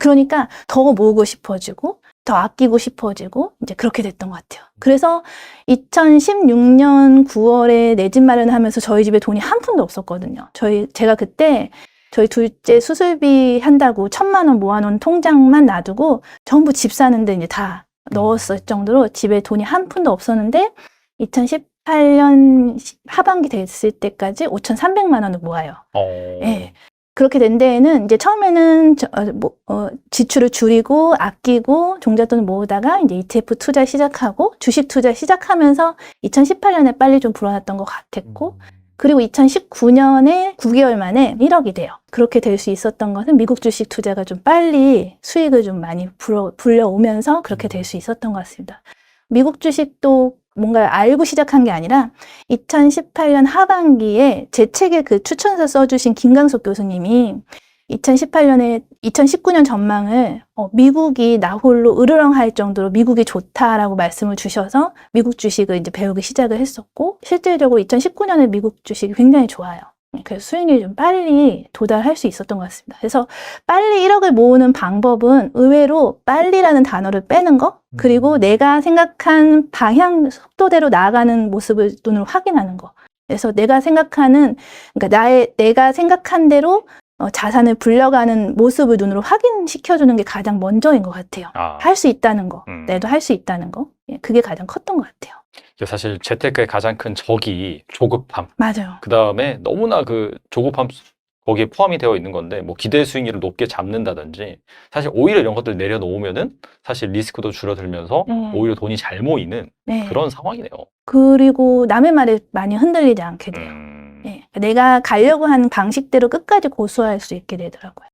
그러니까 더 모으고 싶어지고 더 아끼고 싶어지고 이제 그렇게 됐던 것 같아요. 그래서 2016년 9월에 내 집 마련하면서 저희 집에 돈이 한 푼도 없었거든요. 제가 그때 저희 둘째 수술비 한다고 1,000만 원 모아놓은 통장만 놔두고 전부 집 사는데 이제 다 넣었을 정도로 집에 돈이 한 푼도 없었는데 2018년 하반기 됐을 때까지 5,300만 원을 모아요. 네. 그렇게 된 데에는 이제 처음에는 지출을 줄이고 아끼고 종잣돈을 모으다가 이제 ETF 투자 시작하고 주식 투자 시작하면서 2018년에 빨리 좀 불어났던 것 같았고 그리고 2019년에 9개월 만에 1억이 돼요. 그렇게 될 수 있었던 것은 미국 주식 투자가 좀 빨리 수익을 좀 많이 불려오면서 그렇게 될 수 있었던 것 같습니다. 미국 주식도 뭔가 알고 시작한 게 아니라 2018년 하반기에 제 책에 그 추천서 써주신 김강석 교수님이 2019년 전망을 미국이 나 홀로 으르렁할 정도로 미국이 좋다라고 말씀을 주셔서 미국 주식을 이제 배우기 시작을 했었고 실질적으로 2019년에 미국 주식이 굉장히 좋아요. 그래서 수익률이 좀 빨리 도달할 수 있었던 것 같습니다. 그래서 빨리 1억을 모으는 방법은 의외로 빨리라는 단어를 빼는 거 그리고 내가 생각한 방향 속도대로 나아가는 모습을 눈으로 확인하는 거. 그래서 내가 생각한 대로 자산을 불려가는 모습을 눈으로 확인시켜주는 게 가장 먼저인 것 같아요. 할 수 있다는 거, 내도 할 수 있다는 거. 그게 가장 컸던 것 같아요. 사실 재테크의 가장 큰 적이 조급함. 맞아요. 그 다음에 너무나 그 조급함 거기에 포함이 되어 있는 건데 뭐 기대 수익률을 높게 잡는다든지 사실 오히려 이런 것들 내려놓으면은 사실 리스크도 줄어들면서 오히려 돈이 잘 모이는 그런 상황이네요. 그리고 남의 말에 많이 흔들리지 않게 돼요. 내가 가려고 하는 방식대로 끝까지 고수할 수 있게 되더라고요.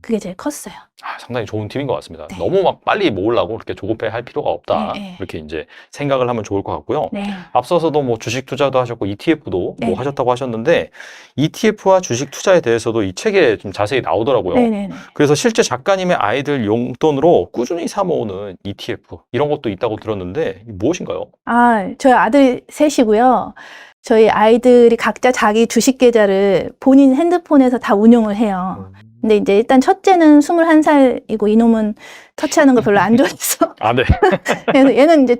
그게 제일 컸어요. 상당히 좋은 팁인 것 같습니다. 네. 너무 막 빨리 모으려고 그렇게 조급해 할 필요가 없다. 이렇게 이제 생각을 하면 좋을 것 같고요. 앞서서도 뭐 주식 투자도 하셨고 ETF도 뭐 하셨다고 하셨는데 ETF와 주식 투자에 대해서도 이 책에 좀 자세히 나오더라고요. 그래서 실제 작가님의 아이들 용돈으로 꾸준히 사 모으는 ETF 이런 것도 있다고 들었는데 무엇인가요? 저희 아들 셋이고요. 저희 아이들이 각자 자기 주식 계좌를 본인 핸드폰에서 다 운용을 해요. 근데 이제 일단 첫째는 21살이고 이놈은 터치하는 거 별로 안 좋아해서. 네. 그래서 얘는 이제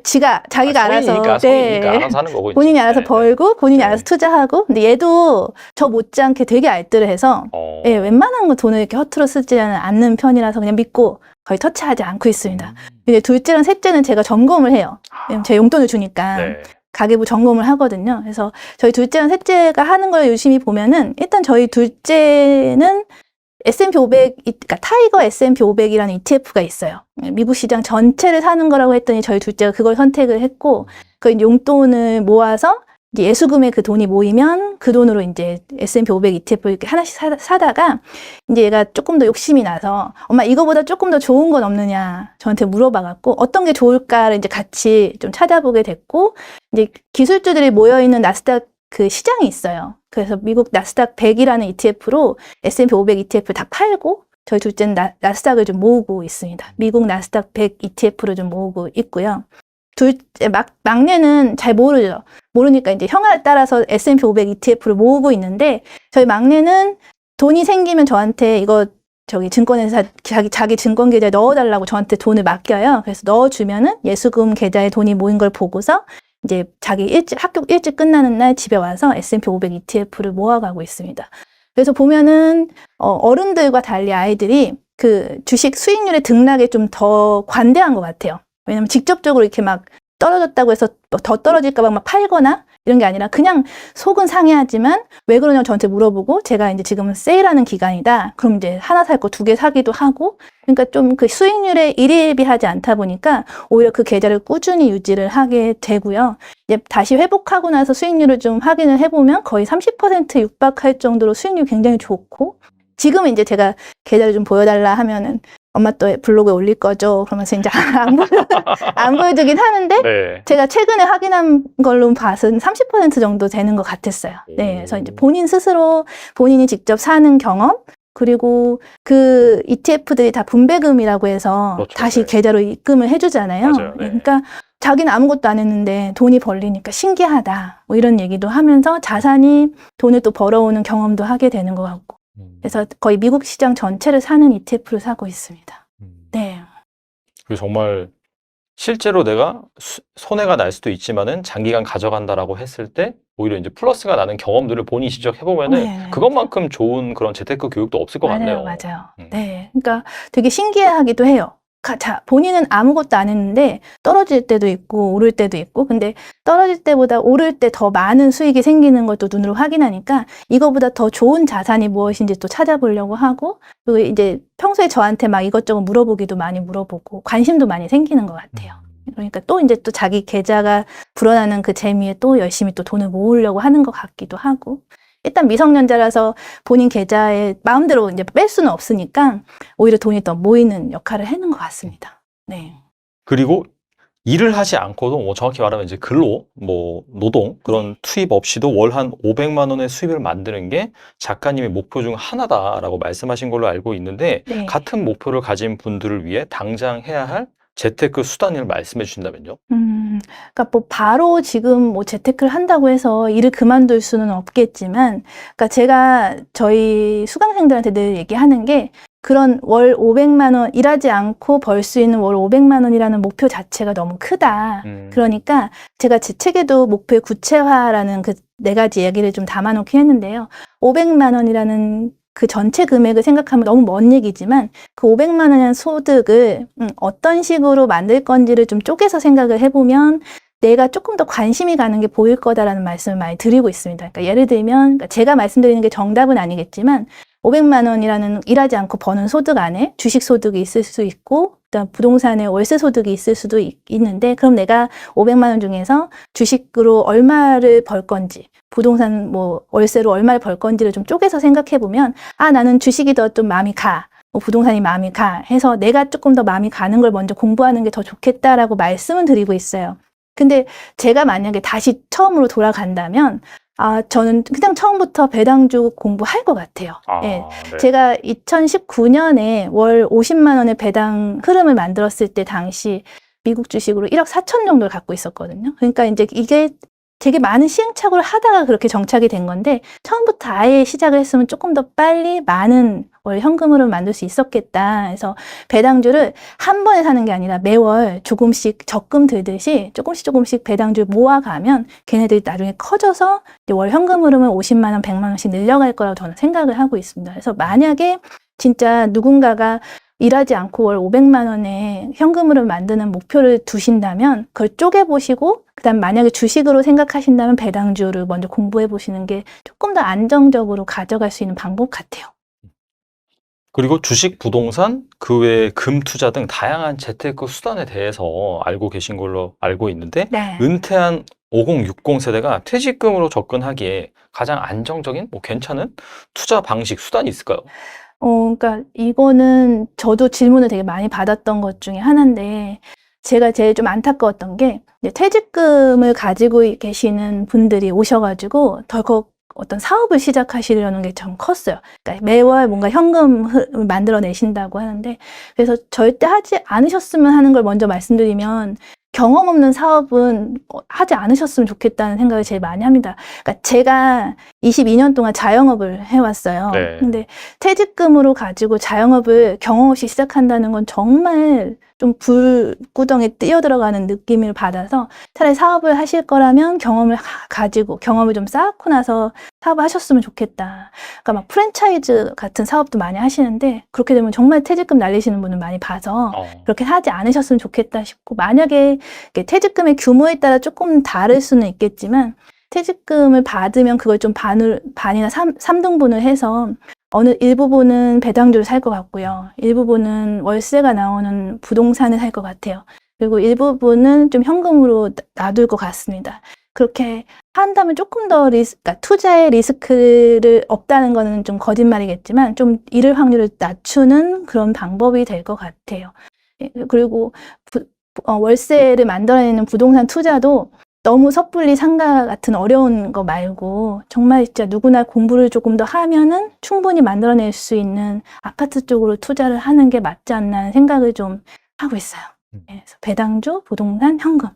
자기가 알아서. 성인이니까 알아서 하는 거고. 본인이 알아서 벌고 본인이 알아서 투자하고. 근데 얘도 저 못지않게 되게 알뜰해서 웬만한 거 돈을 이렇게 허투루 쓰지는 않는 편이라서 그냥 믿고 거의 터치하지 않고 있습니다. 근데 둘째랑 셋째는 제가 점검을 해요. 왜냐면 제 용돈을 주니까. 가계부 점검을 하거든요. 그래서 저희 둘째랑 셋째가 하는 걸 유심히 보면은 일단 저희 둘째는 S&P 500, 그러니까 타이거 S&P 500이라는 ETF가 있어요. 미국 시장 전체를 사는 거라고 했더니 저희 둘째가 그걸 선택을 했고 그 용돈을 모아서 이제 예수금의 그 돈이 모이면 그 돈으로 이제 S&P 500 ETF를 이렇게 하나씩 사다가 이제 얘가 조금 더 욕심이 나서 엄마 이거보다 조금 더 좋은 건 없느냐 저한테 물어봐갖고 어떤 게 좋을까를 이제 같이 좀 찾아보게 됐고 이제 기술주들이 모여있는 나스닥 그 시장이 있어요. 그래서 미국 나스닥 100이라는 ETF로 S&P 500 ETF를 다 팔고 저희 둘째는 나스닥을 좀 모으고 있습니다. 미국 나스닥 100 ETF를 좀 모으고 있고요. 둘째 막내는 잘 모르죠. 모르니까 이제 형을 따라서 S&P 500 ETF를 모으고 있는데 저희 막내는 돈이 생기면 저한테 이거 증권회사 자기 증권 계좌에 넣어달라고 저한테 돈을 맡겨요. 그래서 넣어주면은 예수금 계좌에 돈이 모인 걸 보고서 이제 자기 학교 일찍 끝나는 날 집에 와서 S&P 500 ETF를 모아가고 있습니다. 그래서 보면은 어른들과 달리 아이들이 그 주식 수익률의 등락에 좀 더 관대한 것 같아요. 왜냐면 직접적으로 이렇게 막 떨어졌다고 해서 더 떨어질까 봐 막 팔거나 이런 게 아니라 그냥 속은 상해하지만 왜 그러냐고 저한테 물어보고 제가 이제 지금은 세일하는 기간이다. 그럼 이제 하나 살 거 2개 사기도 하고 그러니까 좀 그 수익률에 일희일비하지 않다 보니까 오히려 그 계좌를 꾸준히 유지를 하게 되고요. 이제 다시 회복하고 나서 수익률을 좀 확인을 해보면 거의 30% 육박할 정도로 수익률이 굉장히 좋고 지금은 이제 제가 계좌를 좀 보여달라 하면은 엄마 또 블로그에 올릴 거죠. 그러면서 이제 안 보여주긴 하는데 네. 제가 최근에 확인한 걸로 봐서는 30% 정도 되는 것 같았어요. 네, 그래서 이제 본인 스스로 본인이 직접 사는 경험 그리고 그 ETF들이 다 분배금이라고 해서 그렇죠. 다시 네. 계좌로 입금을 해주잖아요. 맞아요. 네. 그러니까 자기는 아무것도 안 했는데 돈이 벌리니까 신기하다. 뭐 이런 얘기도 하면서 자산이 돈을 또 벌어오는 경험도 하게 되는 것 같고. 그래서 거의 미국 시장 전체를 사는 ETF를 사고 있습니다. 네. 그리고 정말 실제로 내가 손해가 날 수도 있지만은 장기간 가져간다라고 했을 때 오히려 이제 플러스가 나는 경험들을 본인이 직접 해보면은 네. 그것만큼 좋은 그런 재테크 교육도 없을 것 같네요. 맞아요. 네. 그러니까 되게 신기해하기도 해요. 자, 본인은 아무것도 안 했는데 떨어질 때도 있고 오를 때도 있고 근데 떨어질 때보다 오를 때 더 많은 수익이 생기는 것도 눈으로 확인하니까 이거보다 더 좋은 자산이 무엇인지 또 찾아보려고 하고 그리고 이제 평소에 저한테 막 이것저것 물어보기도 많이 물어보고 관심도 많이 생기는 것 같아요. 그러니까 또 이제 또 자기 계좌가 불어나는 그 재미에 또 열심히 또 돈을 모으려고 하는 것 같기도 하고 일단 미성년자라서 본인 계좌에 마음대로 이제 뺄 수는 없으니까 오히려 돈이 더 모이는 역할을 하는 것 같습니다. 네. 그리고 일을 하지 않고도 뭐 정확히 말하면 이제 근로, 뭐 노동 그런 투입 없이도 월 한 500만 원의 수입을 만드는 게 작가님의 목표 중 하나다라고 말씀하신 걸로 알고 있는데 네. 같은 목표를 가진 분들을 위해 당장 해야 할 재테크 수단을 말씀해 주신다면요? 그러니까 뭐 바로 지금 뭐 재테크를 한다고 해서 일을 그만둘 수는 없겠지만, 그러니까 제가 저희 수강생들한테 늘 얘기하는 게 그런 월 500만 원 일하지 않고 벌 수 있는 월 500만 원이라는 목표 자체가 너무 크다. 그러니까 제가 제 책에도 목표의 구체화라는 그 4가지 얘기를 좀 담아놓긴 했는데요. 500만 원이라는 그 전체 금액을 생각하면 너무 먼 얘기지만 그 500만 원이라는 소득을 어떤 식으로 만들 건지를 좀 쪼개서 생각을 해보면 내가 조금 더 관심이 가는 게 보일 거다라는 말씀을 많이 드리고 있습니다. 그러니까 예를 들면 그러니까 제가 말씀드리는 게 정답은 아니겠지만 500만 원이라는 일하지 않고 버는 소득 안에 주식 소득이 있을 수 있고 그다음 부동산에 월세 소득이 있을 수도 있는데 그럼 내가 500만 원 중에서 주식으로 얼마를 벌 건지 부동산 뭐 월세로 얼마를 벌 건지를 좀 쪼개서 생각해 보면 아 나는 주식이 더 좀 마음이 가 뭐 부동산이 마음이 가 해서 내가 조금 더 마음이 가는 걸 먼저 공부하는 게 더 좋겠다라고 말씀은 드리고 있어요. 근데 제가 만약에 다시 처음으로 돌아간다면 저는 그냥 처음부터 배당주 공부할 것 같아요. 네. 제가 2019년에 월 50만 원의 배당 흐름을 만들었을 때 당시 미국 주식으로 1억 4천 정도를 갖고 있었거든요. 그러니까 이제 이게 되게 많은 시행착오를 하다가 그렇게 정착이 된 건데 처음부터 아예 시작을 했으면 조금 더 빨리 많은 월 현금으로 만들 수 있었겠다. 그래서 배당주를 한 번에 사는 게 아니라 매월 조금씩 적금 들듯이 조금씩 배당주를 모아가면 걔네들이 나중에 커져서 월 현금 흐름은 50만 원, 100만 원씩 늘려갈 거라고 저는 생각을 하고 있습니다. 그래서 만약에 진짜 누군가가 일하지 않고 월 500만 원의 현금으로 만드는 목표를 두신다면 그걸 쪼개보시고 그다음 만약에 주식으로 생각하신다면 배당주를 먼저 공부해 보시는 게 조금 더 안정적으로 가져갈 수 있는 방법 같아요. 그리고 주식, 부동산, 그 외에 금 투자 등 다양한 재테크 수단에 대해서 알고 계신 걸로 알고 있는데 네. 은퇴한 5060 세대가 퇴직금으로 접근하기에 가장 안정적인 뭐 괜찮은 투자 방식, 수단이 있을까요? 그러니까 이거는 저도 질문을 되게 많이 받았던 것 중에 하나인데 제가 제일 좀 안타까웠던 게 이제 퇴직금을 가지고 계시는 분들이 오셔가지고 덜컥 어떤 사업을 시작하시려는 게 좀 컸어요. 그러니까 매월 뭔가 현금을 만들어내신다고 하는데 그래서 절대 하지 않으셨으면 하는 걸 먼저 말씀드리면 경험 없는 사업은 하지 않으셨으면 좋겠다는 생각을 제일 많이 합니다. 그러니까 제가 22년 동안 자영업을 해왔어요. 네. 근데 퇴직금으로 가지고 자영업을 경험 없이 시작한다는 건 정말 좀 불구덩이에 뛰어들어가는 느낌을 받아서 차라리 사업을 하실 거라면 경험을 가지고 경험을 좀 쌓고 나서 사업을 하셨으면 좋겠다. 그러니까 막 프랜차이즈 같은 사업도 많이 하시는데 그렇게 되면 정말 퇴직금 날리시는 분을 많이 봐서 그렇게 하지 않으셨으면 좋겠다 싶고 만약에 퇴직금의 규모에 따라 조금 다를 수는 있겠지만 퇴직금을 받으면 그걸 좀 반이나 3등분을 해서 어느 일부분은 배당주를 살 것 같고요. 일부분은 월세가 나오는 부동산을 살 것 같아요. 그리고 일부분은 좀 현금으로 놔둘 것 같습니다. 그렇게 한다면 조금 더 그러니까 투자의 리스크를 없다는 거는 좀 거짓말이겠지만 좀 잃을 확률을 낮추는 그런 방법이 될 것 같아요. 예, 그리고 월세를 만들어내는 부동산 투자도 너무 섣불리 상가 같은 어려운 거 말고 정말 진짜 누구나 공부를 조금 더 하면은 충분히 만들어낼 수 있는 아파트 쪽으로 투자를 하는 게 맞지 않나 하는 생각을 좀 하고 있어요. 그래서 배당주, 부동산, 현금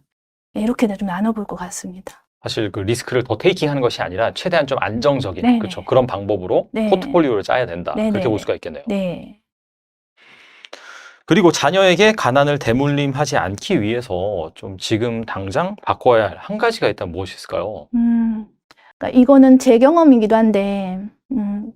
이렇게 좀 나눠볼 것 같습니다. 사실 그 리스크를 더 테이킹하는 것이 아니라 최대한 좀 안정적인 네네. 그렇죠. 그런 방법으로 네. 포트폴리오를 짜야 된다. 네네. 그렇게 볼 수가 있겠네요. 네. 그리고 자녀에게 가난을 대물림하지 않기 위해서 좀 지금 당장 바꿔야 할 한 가지가 있다면 무엇이 있을까요? 그러니까 이거는 제 경험이기도 한데,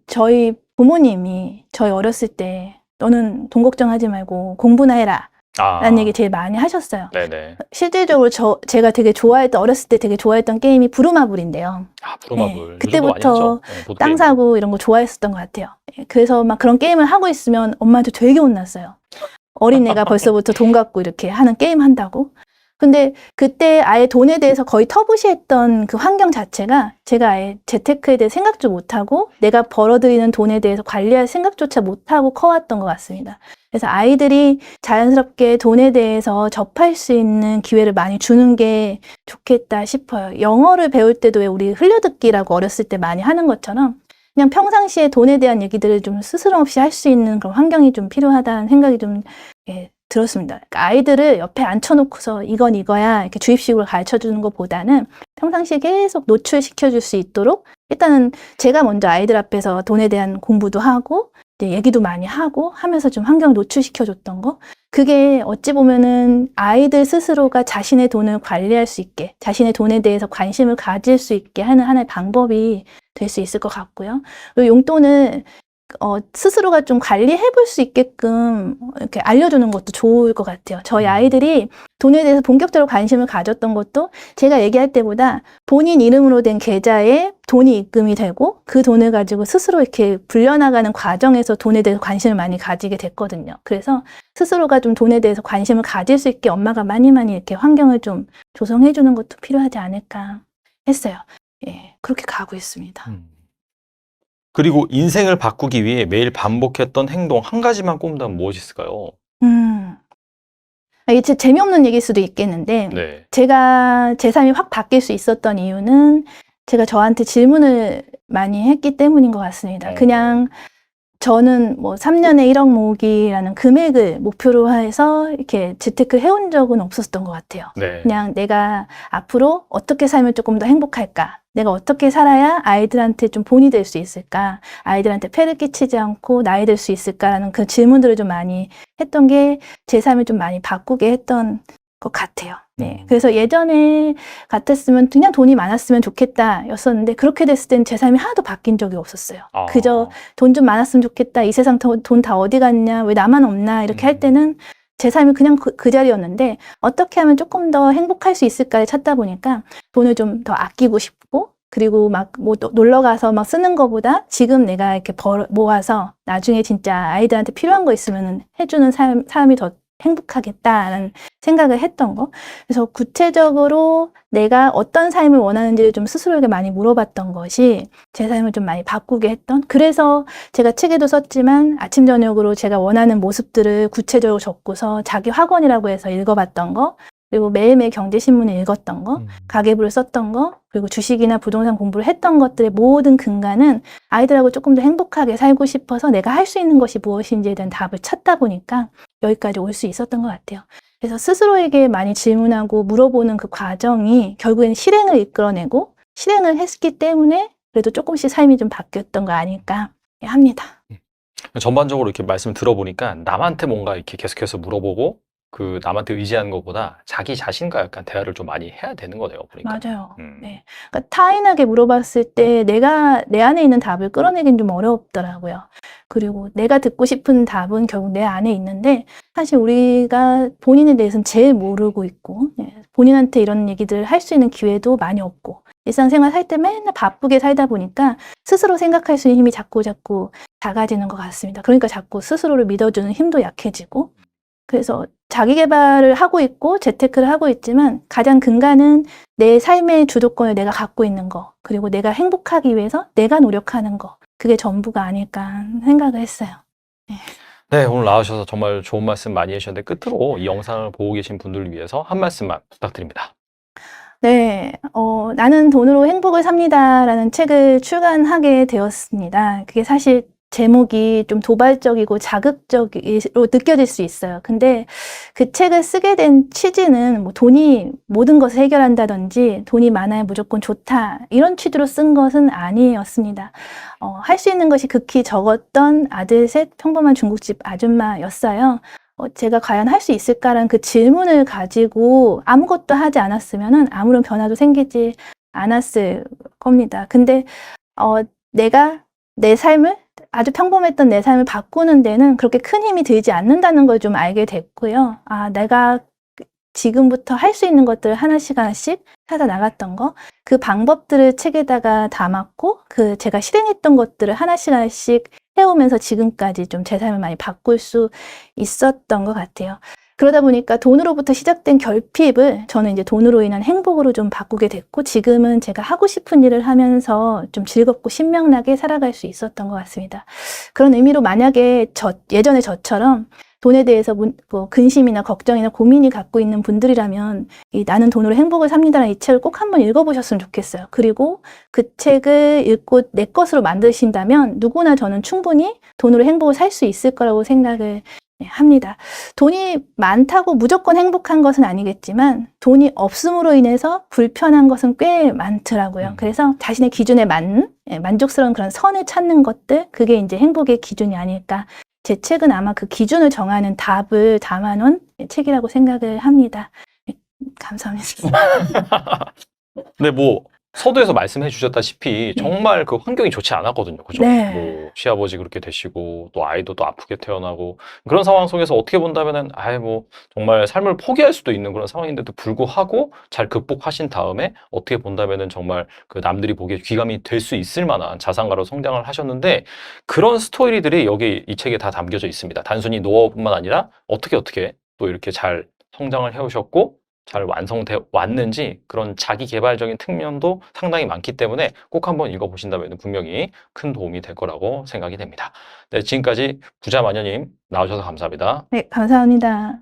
저희 부모님이 저희 어렸을 때 너는 돈 걱정하지 말고 공부나 해라. 라는 얘기 제일 많이 하셨어요. 네네. 실질적으로 제가 되게 어렸을 때 되게 좋아했던 게임이 부루마블인데요. 아, 부루마블. 네, 요즘도 많이 그때부터 하죠. 네, 보드 땅 게임. 사고 이런 거 좋아했었던 것 같아요. 예, 그래서 막 그런 게임을 하고 있으면 엄마한테 되게 혼났어요. 어린애가 벌써부터 돈 갖고 이렇게 하는 게임 한다고. 근데 그때 아예 돈에 대해서 거의 터부시했던 그 환경 자체가 제가 아예 재테크에 대해 생각도 못하고 내가 벌어들이는 돈에 대해서 관리할 생각조차 못하고 커왔던 것 같습니다. 그래서 아이들이 자연스럽게 돈에 대해서 접할 수 있는 기회를 많이 주는 게 좋겠다 싶어요. 영어를 배울 때도 왜 우리 흘려듣기라고 어렸을 때 많이 하는 것처럼 그냥 평상시에 돈에 대한 얘기들을 좀 스스럼 없이 할 수 있는 그런 환경이 좀 필요하다는 생각이 좀 들었습니다. 그러니까 아이들을 옆에 앉혀놓고서 이건 이거야 이렇게 주입식으로 가르쳐주는 것보다는 평상시에 계속 노출시켜줄 수 있도록 일단은 제가 먼저 아이들 앞에서 돈에 대한 공부도 하고 이제 얘기도 많이 하고 하면서 좀 환경을 노출시켜줬던 거 그게 어찌 보면은 아이들 스스로가 자신의 돈을 관리할 수 있게 자신의 돈에 대해서 관심을 가질 수 있게 하는 하나의 방법이 될 수 있을 것 같고요. 그리고 용돈을 스스로가 좀 관리해 볼 수 있게끔 이렇게 알려주는 것도 좋을 것 같아요. 저희 아이들이 돈에 대해서 본격적으로 관심을 가졌던 것도 제가 얘기할 때보다 본인 이름으로 된 계좌에 돈이 입금이 되고 그 돈을 가지고 스스로 이렇게 불려나가는 과정에서 돈에 대해서 관심을 많이 가지게 됐거든요. 그래서 스스로가 좀 돈에 대해서 관심을 가질 수 있게 엄마가 많이 이렇게 환경을 좀 조성해 주는 것도 필요하지 않을까 했어요. 예, 그렇게 가고 있습니다. 그리고 인생을 바꾸기 위해 매일 반복했던 행동 한 가지만 꼽는다면 무엇이 있을까요? 이게 재미없는 얘기일 수도 있겠는데 네. 제가 제 삶이 확 바뀔 수 있었던 이유는 제가 저한테 질문을 많이 했기 때문인 것 같습니다. 그냥 저는 뭐 3년에 1억 모으기라는 금액을 목표로 해서 이렇게 재테크를 해온 적은 없었던 것 같아요. 네. 그냥 내가 앞으로 어떻게 살면 조금 더 행복할까? 내가 어떻게 살아야 아이들한테 좀 본이 될 수 있을까? 아이들한테 폐를 끼치지 않고 나이 될 수 있을까라는 그 질문들을 좀 많이 했던 게 제 삶을 좀 많이 바꾸게 했던 것 같아요. 네. 그래서 예전에 같았으면 그냥 돈이 많았으면 좋겠다 였었는데 그렇게 됐을 때는 제 삶이 하나도 바뀐 적이 없었어요. 그저 돈 좀 많았으면 좋겠다. 이 세상 돈 다 어디 갔냐? 왜 나만 없나? 이렇게 할 때는 제 삶이 그냥 그 자리였는데 어떻게 하면 조금 더 행복할 수 있을까를 찾다 보니까 돈을 좀 더 아끼고 싶고 그리고 막 뭐 놀러 가서 막 쓰는 거보다 지금 내가 이렇게 모아서 나중에 진짜 아이들한테 필요한 거 있으면 해주는 삶이 더 행복하겠다라는 생각을 했던 거. 그래서 구체적으로 내가 어떤 삶을 원하는지를 좀 스스로에게 많이 물어봤던 것이 제 삶을 좀 많이 바꾸게 했던. 그래서 제가 책에도 썼지만 아침 저녁으로 제가 원하는 모습들을 구체적으로 적고서 자기 학원이라고 해서 읽어봤던 거. 그리고 매일매일 경제신문을 읽었던 거, 가계부를 썼던 거, 그리고 주식이나 부동산 공부를 했던 것들의 모든 근간은 아이들하고 조금 더 행복하게 살고 싶어서 내가 할 수 있는 것이 무엇인지에 대한 답을 찾다 보니까 여기까지 올 수 있었던 것 같아요. 그래서 스스로에게 많이 질문하고 물어보는 그 과정이 결국엔 실행을 이끌어내고 실행을 했기 때문에 그래도 조금씩 삶이 좀 바뀌었던 거 아닐까 합니다. 전반적으로 이렇게 말씀을 들어보니까 남한테 뭔가 이렇게 계속해서 물어보고 그 남한테 의지하는 것보다 자기 자신과 약간 대화를 좀 많이 해야 되는 거네요. 보니까. 맞아요. 네. 그러니까 타인에게 물어봤을 때 내가 내 안에 있는 답을 끌어내긴 좀 어렵더라고요. 그리고 내가 듣고 싶은 답은 결국 내 안에 있는데 사실 우리가 본인에 대해서는 제일 모르고 있고 본인한테 이런 얘기들을 할 수 있는 기회도 많이 없고 일상생활 살 때 맨날 바쁘게 살다 보니까 스스로 생각할 수 있는 힘이 자꾸 작아지는 것 같습니다. 그러니까 자꾸 스스로를 믿어주는 힘도 약해지고 그래서 자기 개발을 하고 있고 재테크를 하고 있지만 가장 근간은 내 삶의 주도권을 내가 갖고 있는 거, 그리고 내가 행복하기 위해서 내가 노력하는 거, 그게 전부가 아닐까 생각을 했어요. 네, 오늘 나와주셔서 정말 좋은 말씀 많이 해주셨는데 끝으로 이 영상을 보고 계신 분들을 위해서 한 말씀만 부탁드립니다. 네, 나는 돈으로 행복을 삽니다라는 책을 출간하게 되었습니다. 그게 사실 제목이 좀 도발적이고 자극적으로 느껴질 수 있어요. 근데 그 책을 쓰게 된 취지는 뭐 돈이 모든 것을 해결한다든지 돈이 많아야 무조건 좋다 이런 취지로 쓴 것은 아니었습니다. 할 수 있는 것이 극히 적었던 아들 셋 평범한 중국집 아줌마였어요. 제가 과연 할 수 있을까라는 그 질문을 가지고 아무것도 하지 않았으면 아무런 변화도 생기지 않았을 겁니다. 근데 내가 내 삶을 아주 평범했던 내 삶을 바꾸는 데는 그렇게 큰 힘이 들지 않는다는 걸 좀 알게 됐고요. 내가 지금부터 할 수 있는 것들을 하나씩 찾아 나갔던 거, 그 방법들을 책에다가 담았고, 제가 실행했던 것들을 하나씩 해오면서 지금까지 좀 제 삶을 많이 바꿀 수 있었던 것 같아요. 그러다 보니까 돈으로부터 시작된 결핍을 저는 이제 돈으로 인한 행복으로 좀 바꾸게 됐고, 지금은 제가 하고 싶은 일을 하면서 좀 즐겁고 신명나게 살아갈 수 있었던 것 같습니다. 그런 의미로 만약에 예전에 저처럼 돈에 대해서 근심이나 걱정이나 고민이 갖고 있는 분들이라면 나는 돈으로 행복을 삽니다라는 이 책을 꼭 한번 읽어보셨으면 좋겠어요. 그리고 그 책을 읽고 내 것으로 만드신다면 누구나 저는 충분히 돈으로 행복을 살 수 있을 거라고 생각을 합니다. 돈이 많다고 무조건 행복한 것은 아니겠지만 돈이 없음으로 인해서 불편한 것은 꽤 많더라고요. 그래서 자신의 기준에 맞는 만족스러운 그런 선을 찾는 것들, 그게 이제 행복의 기준이 아닐까. 제 책은 아마 그 기준을 정하는 답을 담아놓은 책이라고 생각을 합니다. 감사합니다. 네, 뭐 서두에서 말씀해 주셨다시피 정말 그 환경이 좋지 않았거든요. 그죠? 네. 뭐 시아버지 그렇게 되시고 또 아이도 또 아프게 태어나고 그런 상황 속에서 어떻게 본다면은 뭐 정말 삶을 포기할 수도 있는 그런 상황인데도 불구하고 잘 극복하신 다음에 어떻게 본다면은 정말 그 남들이 보기에 귀감이 될 수 있을 만한 자산가로 성장을 하셨는데 그런 스토리들이 여기 이 책에 다 담겨져 있습니다. 단순히 노하우뿐만 아니라 어떻게 또 이렇게 잘 성장을 해오셨고 잘 완성돼 왔는지 그런 자기 개발적인 측면도 상당히 많기 때문에 꼭 한번 읽어보신다면 분명히 큰 도움이 될 거라고 생각이 됩니다. 네, 지금까지 부자마녀님 나와주셔서 감사합니다. 네, 감사합니다.